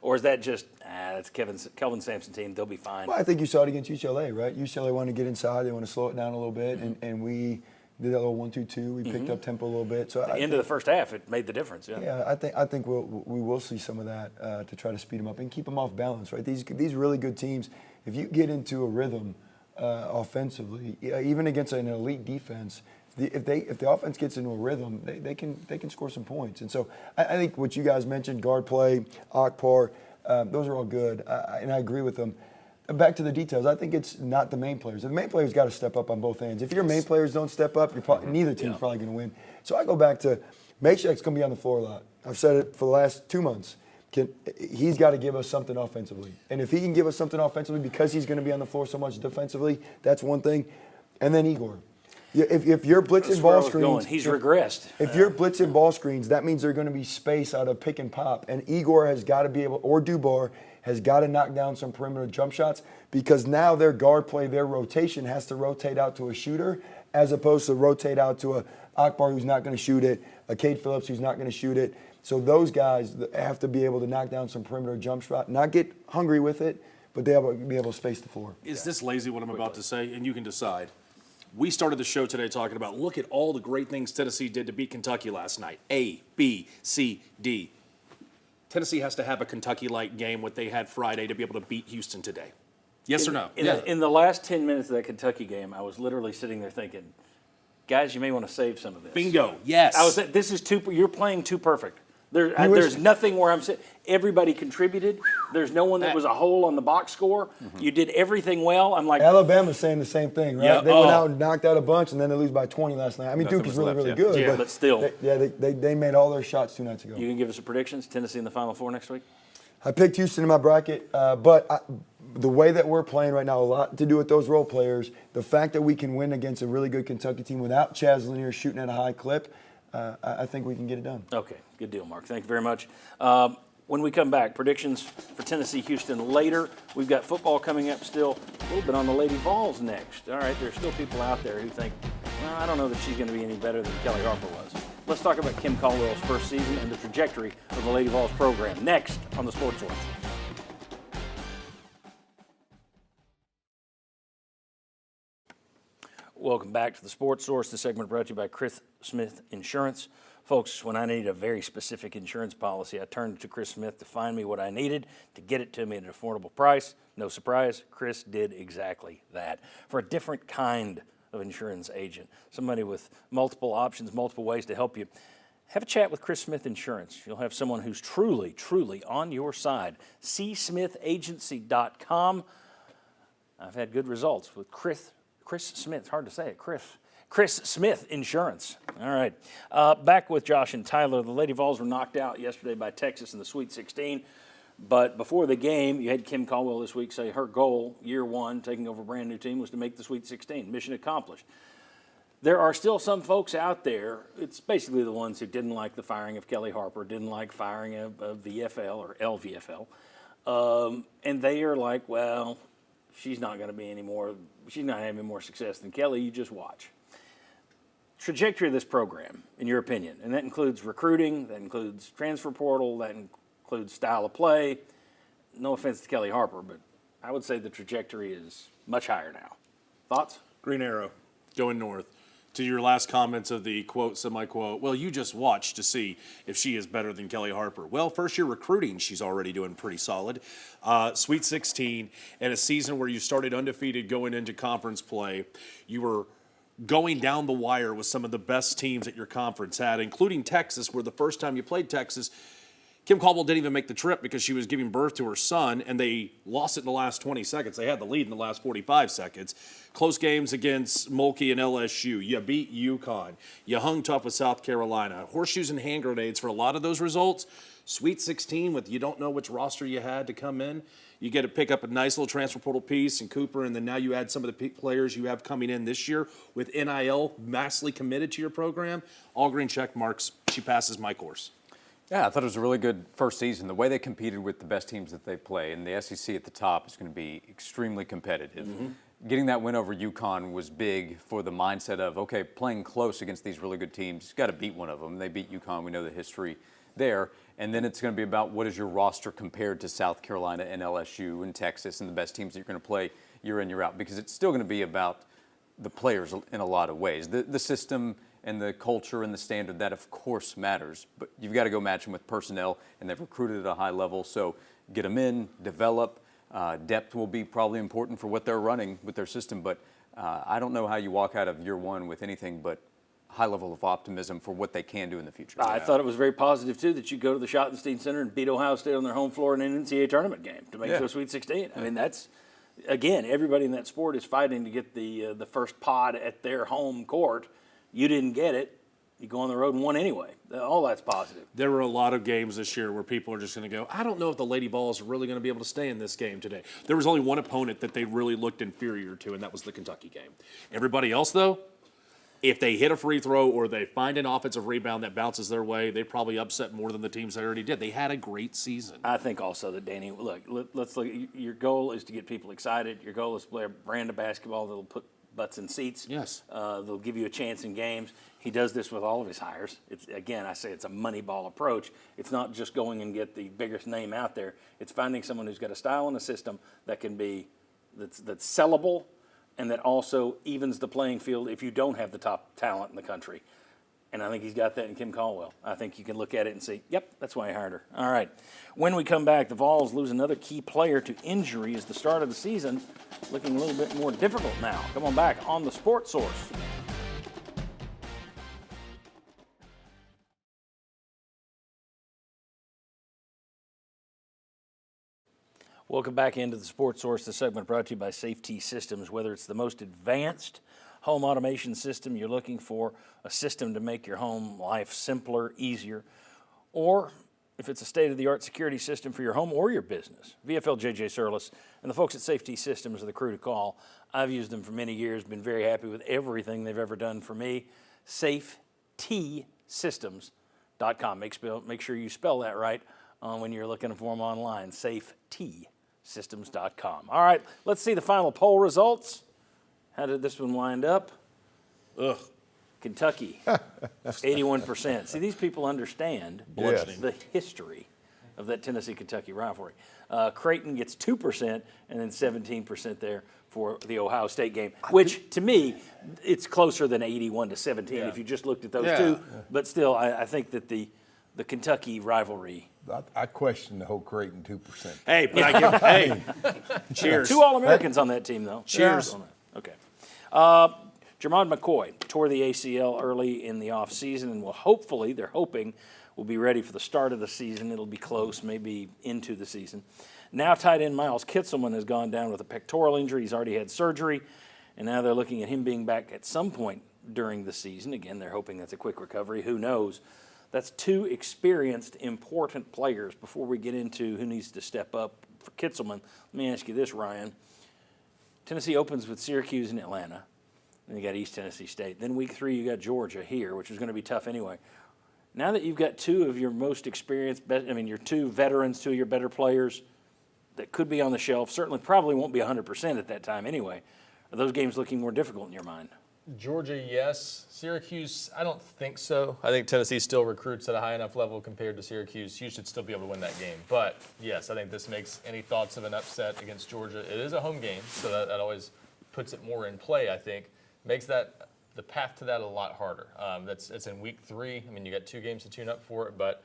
S3: or is that just, that's Kelvin Sampson team, they'll be fine?
S5: Well, I think you saw it against UCLA, right? UCLA wanted to get inside, they want to slow it down a little bit, and we did that little 1-2-2. We picked up tempo a little bit. So
S3: at the end of the first half, it made the difference.
S5: Yeah, I think we will see some of that to try to speed them up and keep them off balance, right? These really good teams, if you get into a rhythm offensively, even against an elite defense, if the offense gets into a rhythm, they can score some points. And so I think what you guys mentioned, guard play, Akpar, those are all good, and I agree with them. Back to the details, I think it's not the main players. The main players got to step up on both ends. If your main players don't step up, neither team's probably going to win. So I go back to Meshack's going to be on the floor a lot. I've said it for the last 2 months. He's got to give us something offensively. And if he can give us something offensively because he's going to be on the floor so much defensively, that's one thing. And then Igor. If you're blitzing ball screens,
S3: he's regressed.
S5: If you're blitzing ball screens, that means there's going to be space out of pick and pop. And Igor has got to be able, or Dubar, has got to knock down some perimeter jump shots because now their guard play, their rotation has to rotate out to a shooter as opposed to rotate out to a Akbar who's not going to shoot it, a Cade Phillips who's not going to shoot it. So those guys have to be able to knock down some perimeter jump shot, not get hungry with it, but they have to be able to space the floor.
S6: Is this lazy what I'm about to say? And you can decide. We started the show today talking about look at all the great things Tennessee did to beat Kentucky last night. A, B, C, D. Tennessee has to have a Kentucky-like game what they had Friday to be able to beat Houston today. Yes or no?
S3: In the last 10 minutes of that Kentucky game, I was literally sitting there thinking, guys, you may want to save some of this.
S6: Bingo. Yes.
S3: You're playing too perfect. There's nothing where I'm sitting. Everybody contributed. There's no one that was a hole on the box score. You did everything well. I'm like,
S5: Alabama's saying the same thing, right?
S6: Yeah,
S5: they went out and knocked out a bunch, and then they lose by 20 last night. I mean, Duke is really, really good.
S3: Yeah, but still.
S5: They made all their shots 2 nights ago.
S3: You can give us some predictions? Tennessee in the Final Four next week?
S5: I picked Houston in my bracket, but the way that we're playing right now, a lot to do with those role players. The fact that we can win against a really good Kentucky team without Chaz Lanier shooting at a high clip, I think we can get it done.
S3: Okay, good deal, Mark. Thank you very much. When we come back, predictions for Tennessee-Houston later. We've got football coming up still, a little bit on the Lady Vols next. All right, there's still people out there who think, well, I don't know that she's going to be any better than Kelly Harper was. Let's talk about Kim Caldwell's first season and the trajectory of the Lady Vols program next on the Sports Source. Welcome back to the Sports Source. This segment brought to you by Chris Smith Insurance. Folks, when I need a very specific insurance policy, I turned to Chris Smith to find me what I needed, to get it to me at an affordable price. No surprise, Chris did exactly that. For a different kind of insurance agent, somebody with multiple options, multiple ways to help you, have a chat with Chris Smith Insurance. You'll have someone who's truly, truly on your side. csmithagency.com. I've had good results with Chris Smith, hard to say it, Chris Smith Insurance. All right, back with Josh and Tyler. The Lady Vols were knocked out yesterday by Texas in the Sweet 16. But before the game, you had Kim Caldwell this week say her goal, year one, taking over a brand new team, was to make the Sweet 16. Mission accomplished. There are still some folks out there, it's basically the ones who didn't like the firing of Kelly Harper, didn't like firing of VFL or LVFL, and they are like, well, she's not going to be she's not having more success than Kelly. You just watch. Trajectory of this program, in your opinion, and that includes recruiting, that includes transfer portal, that includes style of play. No offense to Kelly Harper, but I would say the trajectory is much higher now. Thoughts?
S6: Green arrow, going north. To your last comments of the quote, semi-quote, well, you just watch to see if she is better than Kelly Harper. Well, first year recruiting, she's already doing pretty solid. Sweet 16, and a season where you started undefeated going into conference play. You were going down the wire with some of the best teams that your conference had, including Texas, where the first time you played Texas, Kim Caldwell didn't even make the trip because she was giving birth to her son, and they lost it in the last 20 seconds. They had the lead in the last 45 seconds. Close games against Mulkey and LSU. You beat UConn. You hung tough with South Carolina. Horseshoes and hand grenades for a lot of those results. Sweet 16 with you don't know which roster you had to come in. You get to pick up a nice little transfer portal piece in Cooper, and then now you add some of the players you have coming in this year with NIL massively committed to your program. All green check marks. She passes my course.
S7: Yeah, I thought it was a really good first season. The way they competed with the best teams that they play, and the SEC at the top is going to be extremely competitive. Getting that win over UConn was big for the mindset of, okay, playing close against these really good teams, you've got to beat one of them. They beat UConn. We know the history there. And then it's going to be about what is your roster compared to South Carolina and LSU and Texas and the best teams that you're going to play year in, year out, because it's still going to be about the players in a lot of ways. The system and the culture and the standard, that of course matters, but you've got to go match them with personnel, and they've recruited at a high level, so get them in, develop. Depth will be probably important for what they're running with their system, but I don't know how you walk out of year one with anything but high level of optimism for what they can do in the future.
S3: I thought it was very positive, too, that you go to the Schottenstein Center and beat Ohio State on their home floor in an NCAA tournament game to make it to a Sweet 16. I mean, that's, again, everybody in that sport is fighting to get the first pod at their home court. You didn't get it. You go on the road and won anyway. All that's positive.
S6: There were a lot of games this year where people are just going to go, I don't know if the Lady Vols are really going to be able to stay in this game today. There was only one opponent that they really looked inferior to, and that was the Kentucky game. Everybody else, though, if they hit a free throw or they find an offensive rebound that bounces their way, they probably upset more than the teams they already did. They had a great season.
S3: I think also that, Danny, let's look. Your goal is to get people excited. Your goal is to play a brand of basketball that'll put butts in seats.
S6: Yes.
S3: They'll give you a chance in games. He does this with all of his hires. Again, I say it's a money ball approach. It's not just going and get the biggest name out there. It's finding someone who's got a style and a system that can be that's sellable, and that also evens the playing field if you don't have the top talent in the country. And I think he's got that in Kim Caldwell. I think you can look at it and see, yep, that's why I hired her. All right. When we come back, the Vols lose another key player to injury as the start of the season looking a little bit more difficult now. Come on back on the Sports Source. Welcome back into the Sports Source. This segment brought to you by Safety Systems. Whether it's the most advanced home automation system you're looking for, a system to make your home life simpler, easier, or if it's a state-of-the-art security system for your home or your business, VFL JJ Surlis and the folks at Safety Systems are the crew to call. I've used them for many years, been very happy with everything they've ever done for me. SafeTsystems.com. Make sure you spell that right when you're looking for them online. SafeTsystems.com. All right, let's see the final poll results. How did this one wind up? Kentucky, 81%. See, these people understand the history of that Tennessee-Kentucky rivalry. Creighton gets 2% and then 17% there for the Ohio State game, which to me, it's closer than 81 to 17 if you just looked at those two. But still, I think that the Kentucky rivalry.
S8: I question the whole Creighton 2%.
S6: Hey, but I give, cheers.
S3: Two All-Americans on that team, though.
S6: Cheers.
S3: Okay. Jermond McCoy tore the ACL early in the offseason and they're hoping, will be ready for the start of the season. It'll be close, maybe into the season. Now tight end Miles Kitselman has gone down with a pectoral injury. He's already had surgery, and now they're looking at him being back at some point during the season. Again, they're hoping that's a quick recovery. Who knows? That's two experienced, important players. Before we get into who needs to step up for Kitselman, let me ask you this, Ryan. Tennessee opens with Syracuse and Atlanta. Then you got East Tennessee State. Then week 3, you got Georgia here, which is going to be tough anyway. Now that you've got two of your most experienced, your two veterans, two of your better players, that could be on the shelf, certainly probably won't be 100% at that time anyway. Are those games looking more difficult in your mind?
S4: Georgia, yes. Syracuse, I don't think so. I think Tennessee still recruits at a high enough level compared to Syracuse. You should still be able to win that game. But, yes, I think this makes any thoughts of an upset against Georgia. It is a home game, so that always puts it more in play, I think. Makes that the path to that a lot harder. It's in week 3. I mean, you got 2 games to tune up for it. But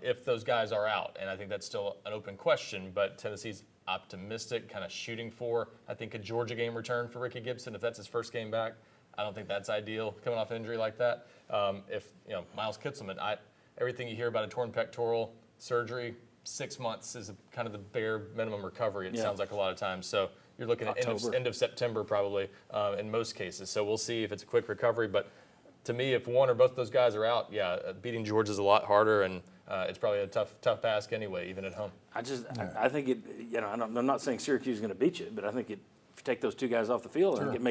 S4: if those guys are out, and I think that's still an open question, but Tennessee's optimistic, kind of shooting for, I think, a Georgia game return for Ricky Gibson if that's his first game back. I don't think that's ideal coming off an injury like that. If Miles Kitselman, everything you hear about a torn pectoral surgery, 6 months is kind of the bare minimum recovery. It sounds like a lot of times. So you're looking at end of September probably in most cases. So we'll see if it's a quick recovery. But to me, if one or both those guys are out, beating Georgia is a lot harder, and it's probably a tough task anyway, even at home.
S3: I think it. I'm not saying Syracuse is going to beat you, but I think if you take those 2 guys off the field, I think it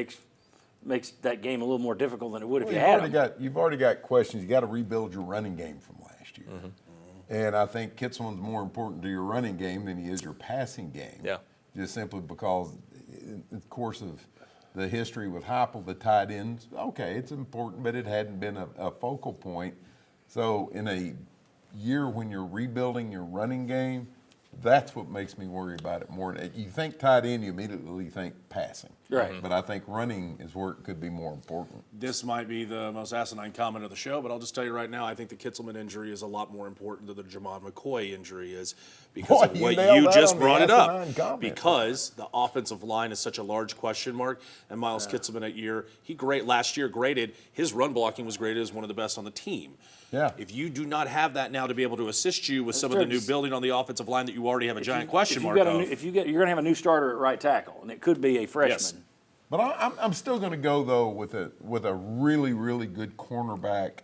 S3: makes that game a little more difficult than it would if you had them.
S8: You've already got questions. You got to rebuild your running game from last year. And I think Kitselman's more important to your running game than he is your passing game.
S4: Yeah.
S8: Just simply because, in the course of the history with Heupel, the tight ends, okay, it's important, but it hadn't been a focal point. So in a year when you're rebuilding your running game, that's what makes me worry about it more. You think tight end, you immediately think passing.
S3: Right.
S8: But I think running is where it could be more important.
S6: This might be the most asinine comment of the show, but I'll just tell you right now, I think the Kitselman injury is a lot more important than the Jamon McCoy injury is because of what you just brought it up. Because the offensive line is such a large question mark, and Miles Kitselman last year graded, his run blocking was graded as one of the best on the team.
S8: Yeah.
S6: If you do not have that now to be able to assist you with some of the new building on the offensive line that you already have a giant question mark of.
S3: You're going to have a new starter at right tackle, and it could be a freshman.
S6: Yes.
S8: But I'm still going to go though with a really, really good cornerback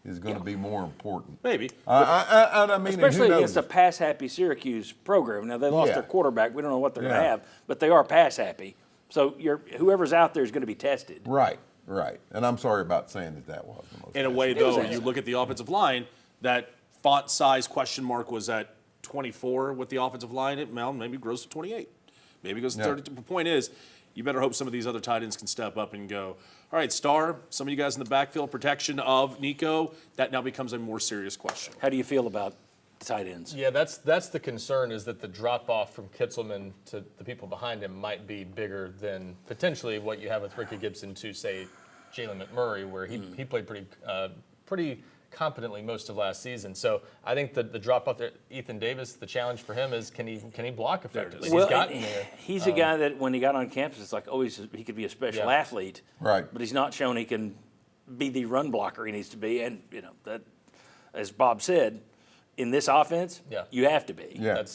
S8: is going to be more important.
S6: Maybe.
S8: I mean,
S3: especially against a pass-happy Syracuse program. Now they lost their quarterback. We don't know what they're going to have, but they are pass-happy. So whoever's out there is going to be tested.
S8: Right. And I'm sorry about saying that was the most.
S6: In a way, though, you look at the offensive line, that font size question mark was at 24 with the offensive line. It maybe grows to 28. Maybe goes to 30. The point is, you better hope some of these other tight ends can step up and go, all right, Star, some of you guys in the backfield protection of Nico, that now becomes a more serious question.
S3: How do you feel about the tight ends?
S4: Yeah, that's the concern, is that the drop-off from Kitselman to the people behind him might be bigger than potentially what you have with Ricky Gibson to, say, Jalen McMurray, where he played pretty competently most of last season. So I think the drop-off there, Ethan Davis, the challenge for him is can he block effectively?
S3: Well,
S4: he's gotten there.
S3: He's a guy that when he got on campus, it's like, he could be a special athlete.
S8: Right.
S3: But he's not shown he can be the run blocker he needs to be. And, that, as Bob said, in this offense, you have to be.
S8: Yeah.
S4: That's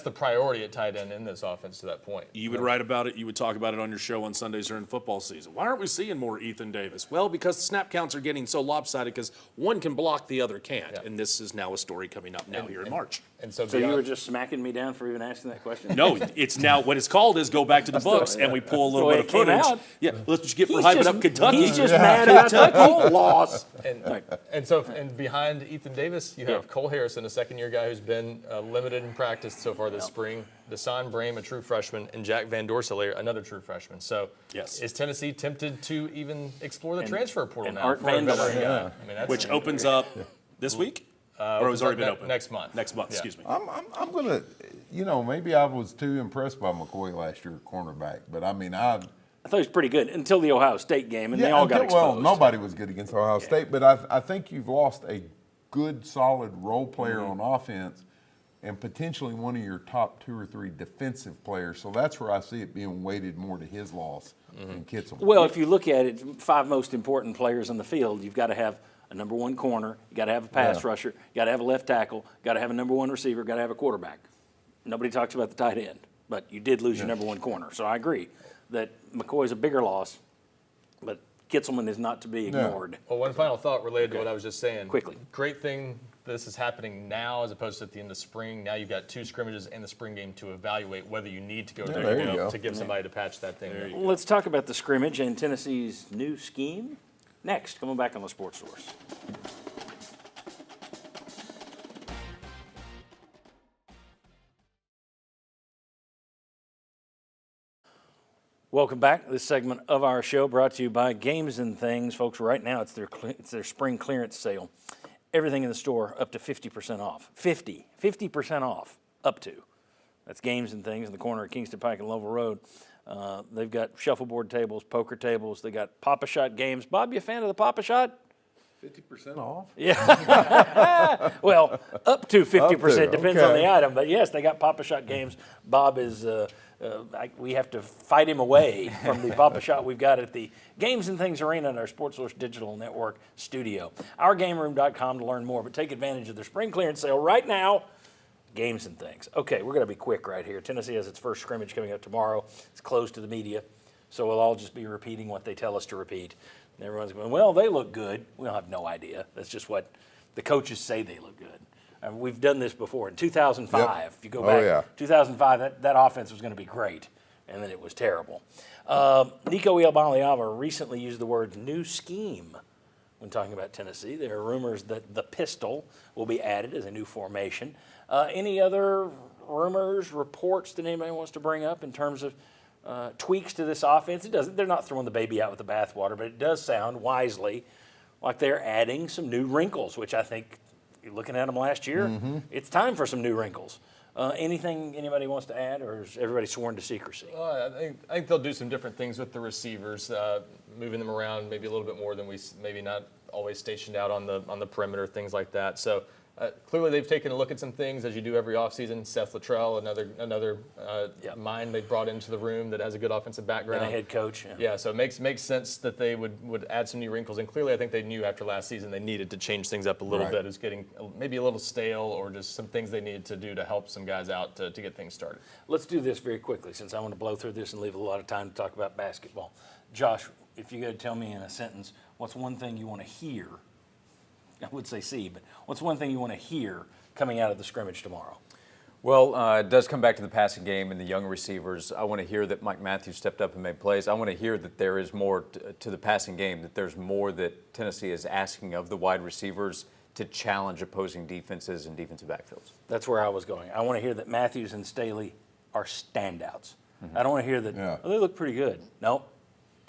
S4: the priority at tight end in this offense to that point.
S6: You would write about it. You would talk about it on your show on Sundays during football season. Why aren't we seeing more Ethan Davis? Well, because the snap counts are getting so lopsided because one can block, the other can't. Yeah. And this is now a story coming up here in March.
S4: And so
S3: you were just smacking me down for even asking that question?
S6: No, it's now what it's called is go back to the books and we pull a little bit of footage. Yeah, that's what you get for hyping up Kentucky.
S3: He's just mad about the whole loss.
S4: And behind Ethan Davis, you have Cole Harrison, a second-year guy who's been limited in practice so far this spring. Deshaun Brame, a true freshman, and Jack Van Dorselaer, another true freshman. So is Tennessee tempted to even explore the transfer portal now?
S3: Art Van Dorselaer,
S6: which opens up this week? Or has already been open?
S4: Next month.
S6: Next month, excuse me.
S8: I'm going to, maybe I was too impressed by McCoy last year at cornerback, but I mean, I
S3: thought he was pretty good until the Ohio State game, and they all got exposed.
S8: Well, nobody was good against Ohio State, but I think you've lost a good, solid role player on offense and potentially one of your top 2 or 3 defensive players. So that's where I see it being weighted more to his loss than Kitselman.
S3: Well, if you look at it, 5 most important players on the field, you've got to have a number 1 corner, you got to have a pass rusher, you got to have a left tackle, got to have a number 1 receiver, got to have a quarterback. Nobody talks about the tight end, but you did lose your number 1 corner. So I agree that McCoy's a bigger loss, but Kitselman is not to be ignored.
S4: Well, one final thought related to what I was just saying.
S3: Quickly.
S4: Great thing this is happening now as opposed to at the end of spring. Now you've got 2 scrimmages and the spring game to evaluate whether you need to go to give somebody to patch that thing.
S3: Let's talk about the scrimmage and Tennessee's new scheme next. Coming back on the Sports Source. Welcome back. This segment of our show brought to you by Games and Things. Folks, right now it's their spring clearance sale. Everything in the store up to 50% off. 50% off, up to. That's Games and Things in the corner of Kingston Pike and Lovell Road. They've got shuffleboard tables, poker tables. They got Pop-A-Shot games. Bob, you a fan of the Pop-A-Shot?
S8: 50% off?
S3: Yeah. Well, up to 50%, depends on
S8: okay.
S3: the item. But yes, they got Pop-A-Shot games. Bob is, we have to fight him away from the Pop-A-Shot we've got at the Games and Things Arena in our Sports Source Digital Network studio. OurGameRoom.com to learn more, but take advantage of their spring clearance sale right now. Games and Things. Okay, we're going to be quick right here. Tennessee has its first scrimmage coming up tomorrow. It's closed to the media, so we'll all just be repeating what they tell us to repeat. And everyone's going, well, they look good. We'll have no idea. That's just what the coaches say they look good. We've done this before. In 2005,
S8: Yep.
S3: if you go back, 2005, that offense was going to be great, and then it was terrible. Nico Iamaleava recently used the word new scheme when talking about Tennessee. There are rumors that the pistol will be added as a new formation. Any other rumors, reports that anybody wants to bring up in terms of tweaks to this offense? They're not throwing the baby out with the bathwater, but it does sound wisely like they're adding some new wrinkles, which I think, looking at them last year, it's time for some new wrinkles. Anything anybody wants to add, or is everybody sworn to secrecy?
S4: I think they'll do some different things with the receivers, moving them around maybe a little bit more than maybe not always stationed out on the perimeter, things like that. So clearly they've taken a look at some things, as you do every offseason. Seth Luttrell, another mind they brought into the room that has a good offensive background.
S3: And a head coach.
S4: Yeah, so it makes sense that they would add some new wrinkles. And clearly I think they knew after last season they needed to change things up a little bit. It was getting maybe a little stale, or just some things they needed to do to help some guys out to get things started.
S3: Let's do this very quickly, since I want to blow through this and leave a lot of time to talk about basketball. Josh, if you got to tell me in a sentence, what's one thing you want to hear? I would say see, but what's one thing you want to hear coming out of the scrimmage tomorrow?
S7: Well, it does come back to the passing game and the young receivers. I want to hear that Mike Matthews stepped up and made plays. I want to hear that there is more to the passing game, that there's more that Tennessee is asking of the wide receivers to challenge opposing defenses and defensive backfields.
S3: That's where I was going. I want to hear that Matthews and Staley are standouts. I don't want to hear that, they look pretty good. Nope,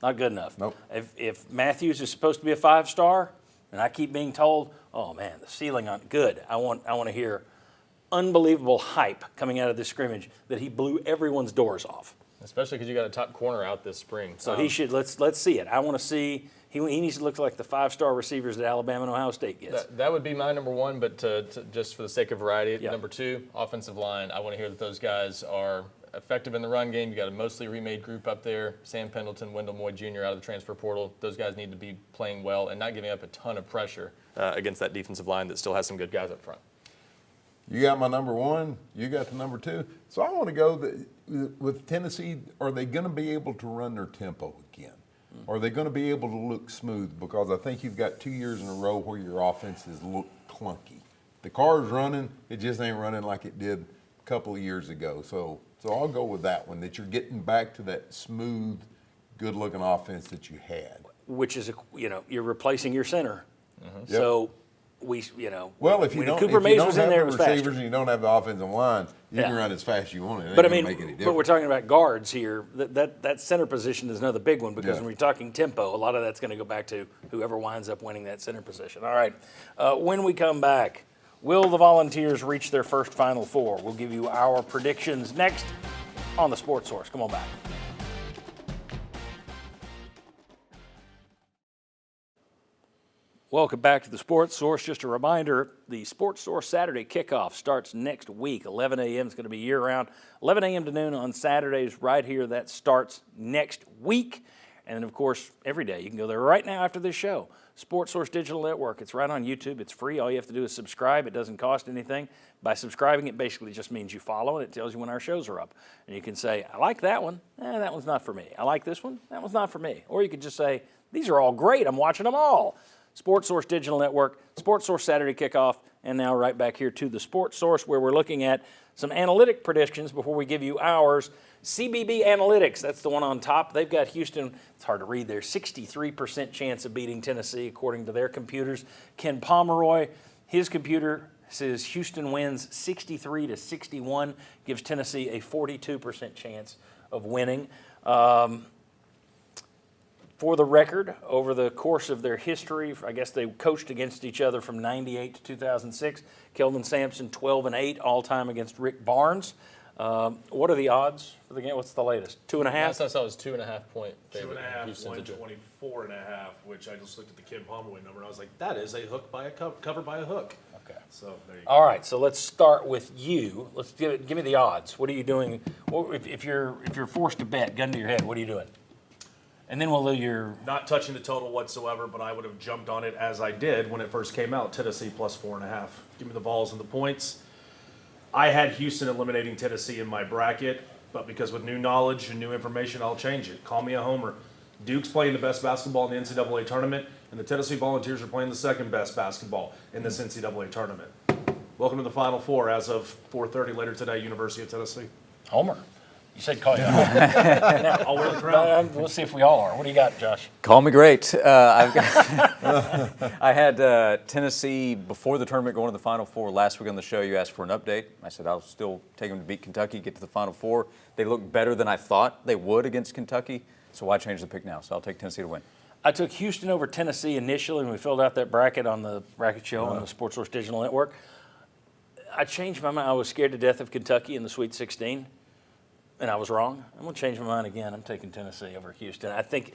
S3: not good enough.
S8: Nope.
S3: If Matthews is supposed to be a 5-star, and I keep being told, oh man, the ceiling on good. I want to hear unbelievable hype coming out of this scrimmage that he blew everyone's doors off.
S4: Especially because you got a top corner out this spring.
S3: So he should, let's see it. I want to see, he needs to look like the 5-star receivers that Alabama and Ohio State gets.
S4: That would be my number one, but just for the sake of variety, number two, offensive line. I want to hear that those guys are effective in the run game. You got a mostly remade group up there. Sam Pendleton, Wendell Moy Jr. out of the transfer portal. Those guys need to be playing well and not giving up a ton of pressure against that defensive line that still has some good guys up front.
S8: You got my number one. You got the number two. So I want to go with Tennessee. Are they going to be able to run their tempo again? Are they going to be able to look smooth? Because I think you've got 2 years in a row where your offenses look clunky. The car's running. It just ain't running like it did a couple of years ago. So I'll go with that one, that you're getting back to that smooth, good-looking offense that you had.
S3: Which is, you're replacing your center. So well, if you don't,
S8: Cooper
S3: Mays
S8: have
S3: was in there,
S8: the
S3: it was
S8: receivers
S3: faster.
S8: and you don't have the offensive line, you can run as fast as you want. It ain't
S3: But I
S8: gonna
S3: mean,
S8: make any difference.
S3: but we're talking about guards here. That center position is another big one, because when we're talking tempo, a lot of that's going to go back to whoever winds up winning that center position. All right, when we come back, will the Volunteers reach their first Final Four? We'll give you our predictions next on the Sports Source. Come on back. Welcome back to the Sports Source. Just a reminder, the Sports Source Saturday kickoff starts next week. 11 a.m. is going to be year-round. 11 a.m. to noon on Saturdays right here. That starts next week. And then, of course, every day. You can go there right now after this show. Sports Source Digital Network. It's right on YouTube. It's free. All you have to do is subscribe. It doesn't cost anything. By subscribing, it basically just means you follow, and it tells you when our shows are up. And you can say, I like that one. That one's not for me. I like this one. That one's not for me. Or you could just say, these are all great. I'm watching them all. Sports Source Digital Network, Sports Source Saturday Kickoff, and now right back here to the Sports Source, where we're looking at some analytic predictions before we give you ours. CBB Analytics, that's the one on top. They've got Houston, it's hard to read there, 63% chance of beating Tennessee according to their computers. Ken Pomeroy, his computer says Houston wins 63-61, gives Tennessee a 42% chance of winning. For the record, over the course of their history, I guess they coached against each other from 98 to 2006. Kelvin Sampson, 12-8 all-time against Rick Barnes. What are the odds for the game? What's the latest? 2.5?
S4: Last I saw it was 2.5 point favorite.
S6: 2.5,
S4: Houston's a
S6: 124.5, which I just looked at the Kim Pomeroy number and I was like, that is a hook by a cover by a hook.
S3: Okay.
S6: So there you go.
S3: All right, so let's start with you. Let's give me the odds. What are you doing? If you're forced to bet, gun to your head, what are you doing? And then we'll do your.
S6: Not touching the total whatsoever, but I would have jumped on it as I did when it first came out. Tennessee plus 4.5. Give me the Vols and the points. I had Houston eliminating Tennessee in my bracket, but because with new knowledge and new information, I'll change it. Call me a homer. Duke's playing the best basketball in the NCAA tournament, and the Tennessee Volunteers are playing the second best basketball in this NCAA tournament. Welcome to the Final Four as of 4:30 later today, University of Tennessee.
S3: Homer. You said call you a homer. Now,
S6: I'll wear the crown.
S3: we'll see if we all are. What do you got, Josh?
S7: Call me great. I had Tennessee before the tournament going to the Final Four. Last week on the show, you asked for an update. I said I'll still take them to beat Kentucky, get to the Final Four. They look better than I thought they would against Kentucky, so why change the pick now? So I'll take Tennessee to win.
S3: I took Houston over Tennessee initially when we filled out that bracket on the bracket show on the Sports Source Digital Network. I changed my mind. I was scared to death of Kentucky in the Sweet 16. And I was wrong. I'm going to change my mind again. I'm taking Tennessee over Houston. I think,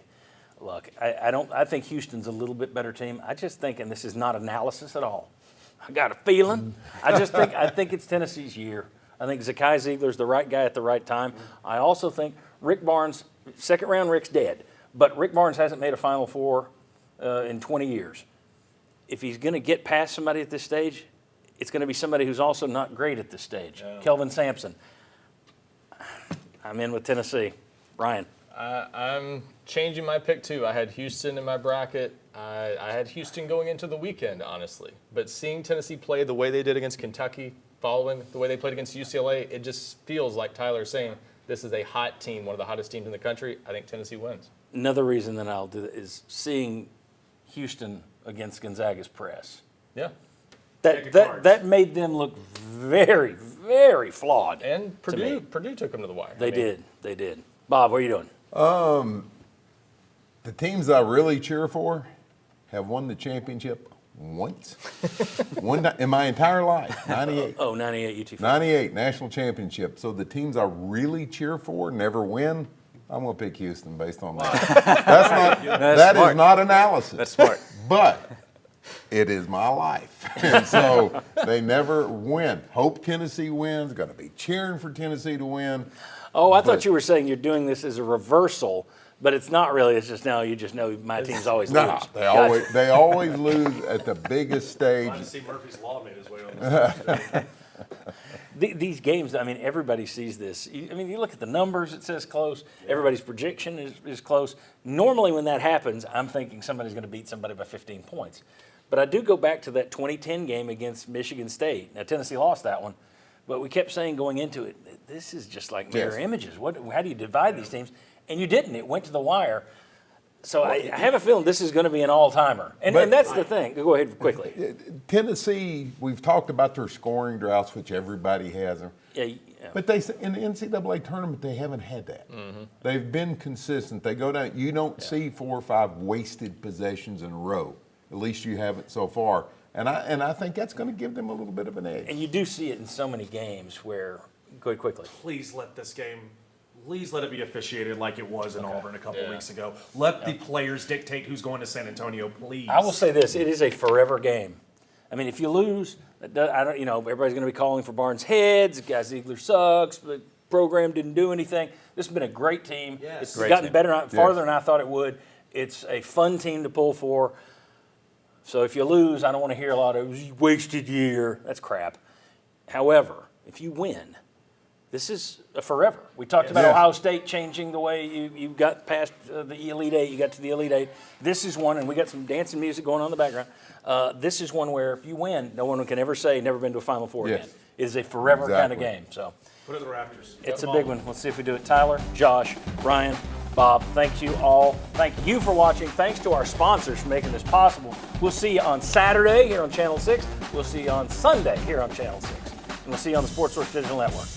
S3: look, I think Houston's a little bit better team. I just think, and this is not analysis at all. I got a feeling. I think it's Tennessee's year. I think Zakai Ziegler's the right guy at the right time. I also think Rick Barnes, second round, Rick's dead. But Rick Barnes hasn't made a Final Four in 20 years. If he's going to get past somebody at this stage, it's going to be somebody who's also not great at this stage. Yeah. Kelvin Sampson. I'm in with Tennessee. Ryan.
S4: I'm changing my pick too. I had Houston in my bracket. I had Houston going into the weekend, honestly. But seeing Tennessee play the way they did against Kentucky, following the way they played against UCLA, it just feels like Tyler's saying this is a hot team, one of the hottest teams in the country. I think Tennessee wins.
S3: Another reason that I'll do that is seeing Houston against Gonzaga's press.
S4: Yeah.
S3: That made them look very, very flawed.
S4: And Purdue took them to the wire.
S3: They did. Bob, what are you doing?
S8: The teams I really cheer for have won the championship once. One in my entire life, 98.
S3: Oh, 98 UT.
S8: 98 national championship. So the teams I really cheer for never win. I'm going to pick Houston based on that. That is not analysis.
S7: That's smart.
S8: But it is my life. And so they never win. Hope Tennessee wins. Going to be cheering for Tennessee to win.
S3: Oh, I thought you were saying you're doing this as a reversal, but it's not really. It's just now you just know my team's always lose.
S8: No, they always lose at the biggest stage.
S6: Trying to see Murphy's Law made his way on this.
S3: These games, I mean, everybody sees this. I mean, you look at the numbers, it says close. Yeah. Everybody's projection is close. Normally when that happens, I'm thinking somebody's going to beat somebody by 15 points. But I do go back to that 2010 game against Michigan State. Now, Tennessee lost that one, but we kept saying going into it, this is just like mirror images. How do you divide these teams? And you didn't. It went to the wire. So I have a feeling this is going to be an all-timer. And that's the thing. Go ahead quickly.
S8: Tennessee, we've talked about their scoring droughts, which everybody has.
S3: Yeah.
S8: But in the NCAA tournament, they haven't had that. Mm-hmm. They've been consistent. They go down. You don't see 4 or 5 wasted possessions in a row. At least you haven't so far. And I think that's going to give them a little bit of an edge.
S3: And you do see it in so many games where, go ahead quickly.
S6: Please let it be officiated like it was in Auburn a couple weeks ago. Let the players dictate who's going to San Antonio, please.
S3: I will say this: it is a forever game. I mean, if you lose, everybody's going to be calling for Barnes' heads. Guy Ziegler sucks. The program didn't do anything. This has been a great team.
S6: Yes.
S3: It's gotten better, farther than I thought it would. It's a fun team to pull for. So if you lose, I don't want to hear a lot of "it was a wasted year." That's crap. However, if you win, this is a forever. We talked about Ohio State changing the way you got past the Elite Eight. You got to the Elite Eight. This is one, and we got some dancing music going on in the background. This is one where if you win, no one can ever say never been to a Final Four again. It is a forever kind of game. So
S6: put it in the rafters.
S3: It's a big one. Let's see if we do it. Tyler, Josh, Ryan, Bob, thank you all. Thank you for watching. Thanks to our sponsors for making this possible. We'll see you on Saturday here on Channel 6. We'll see you on Sunday here on Channel 6. And we'll see you on the Sports Source Digital Network.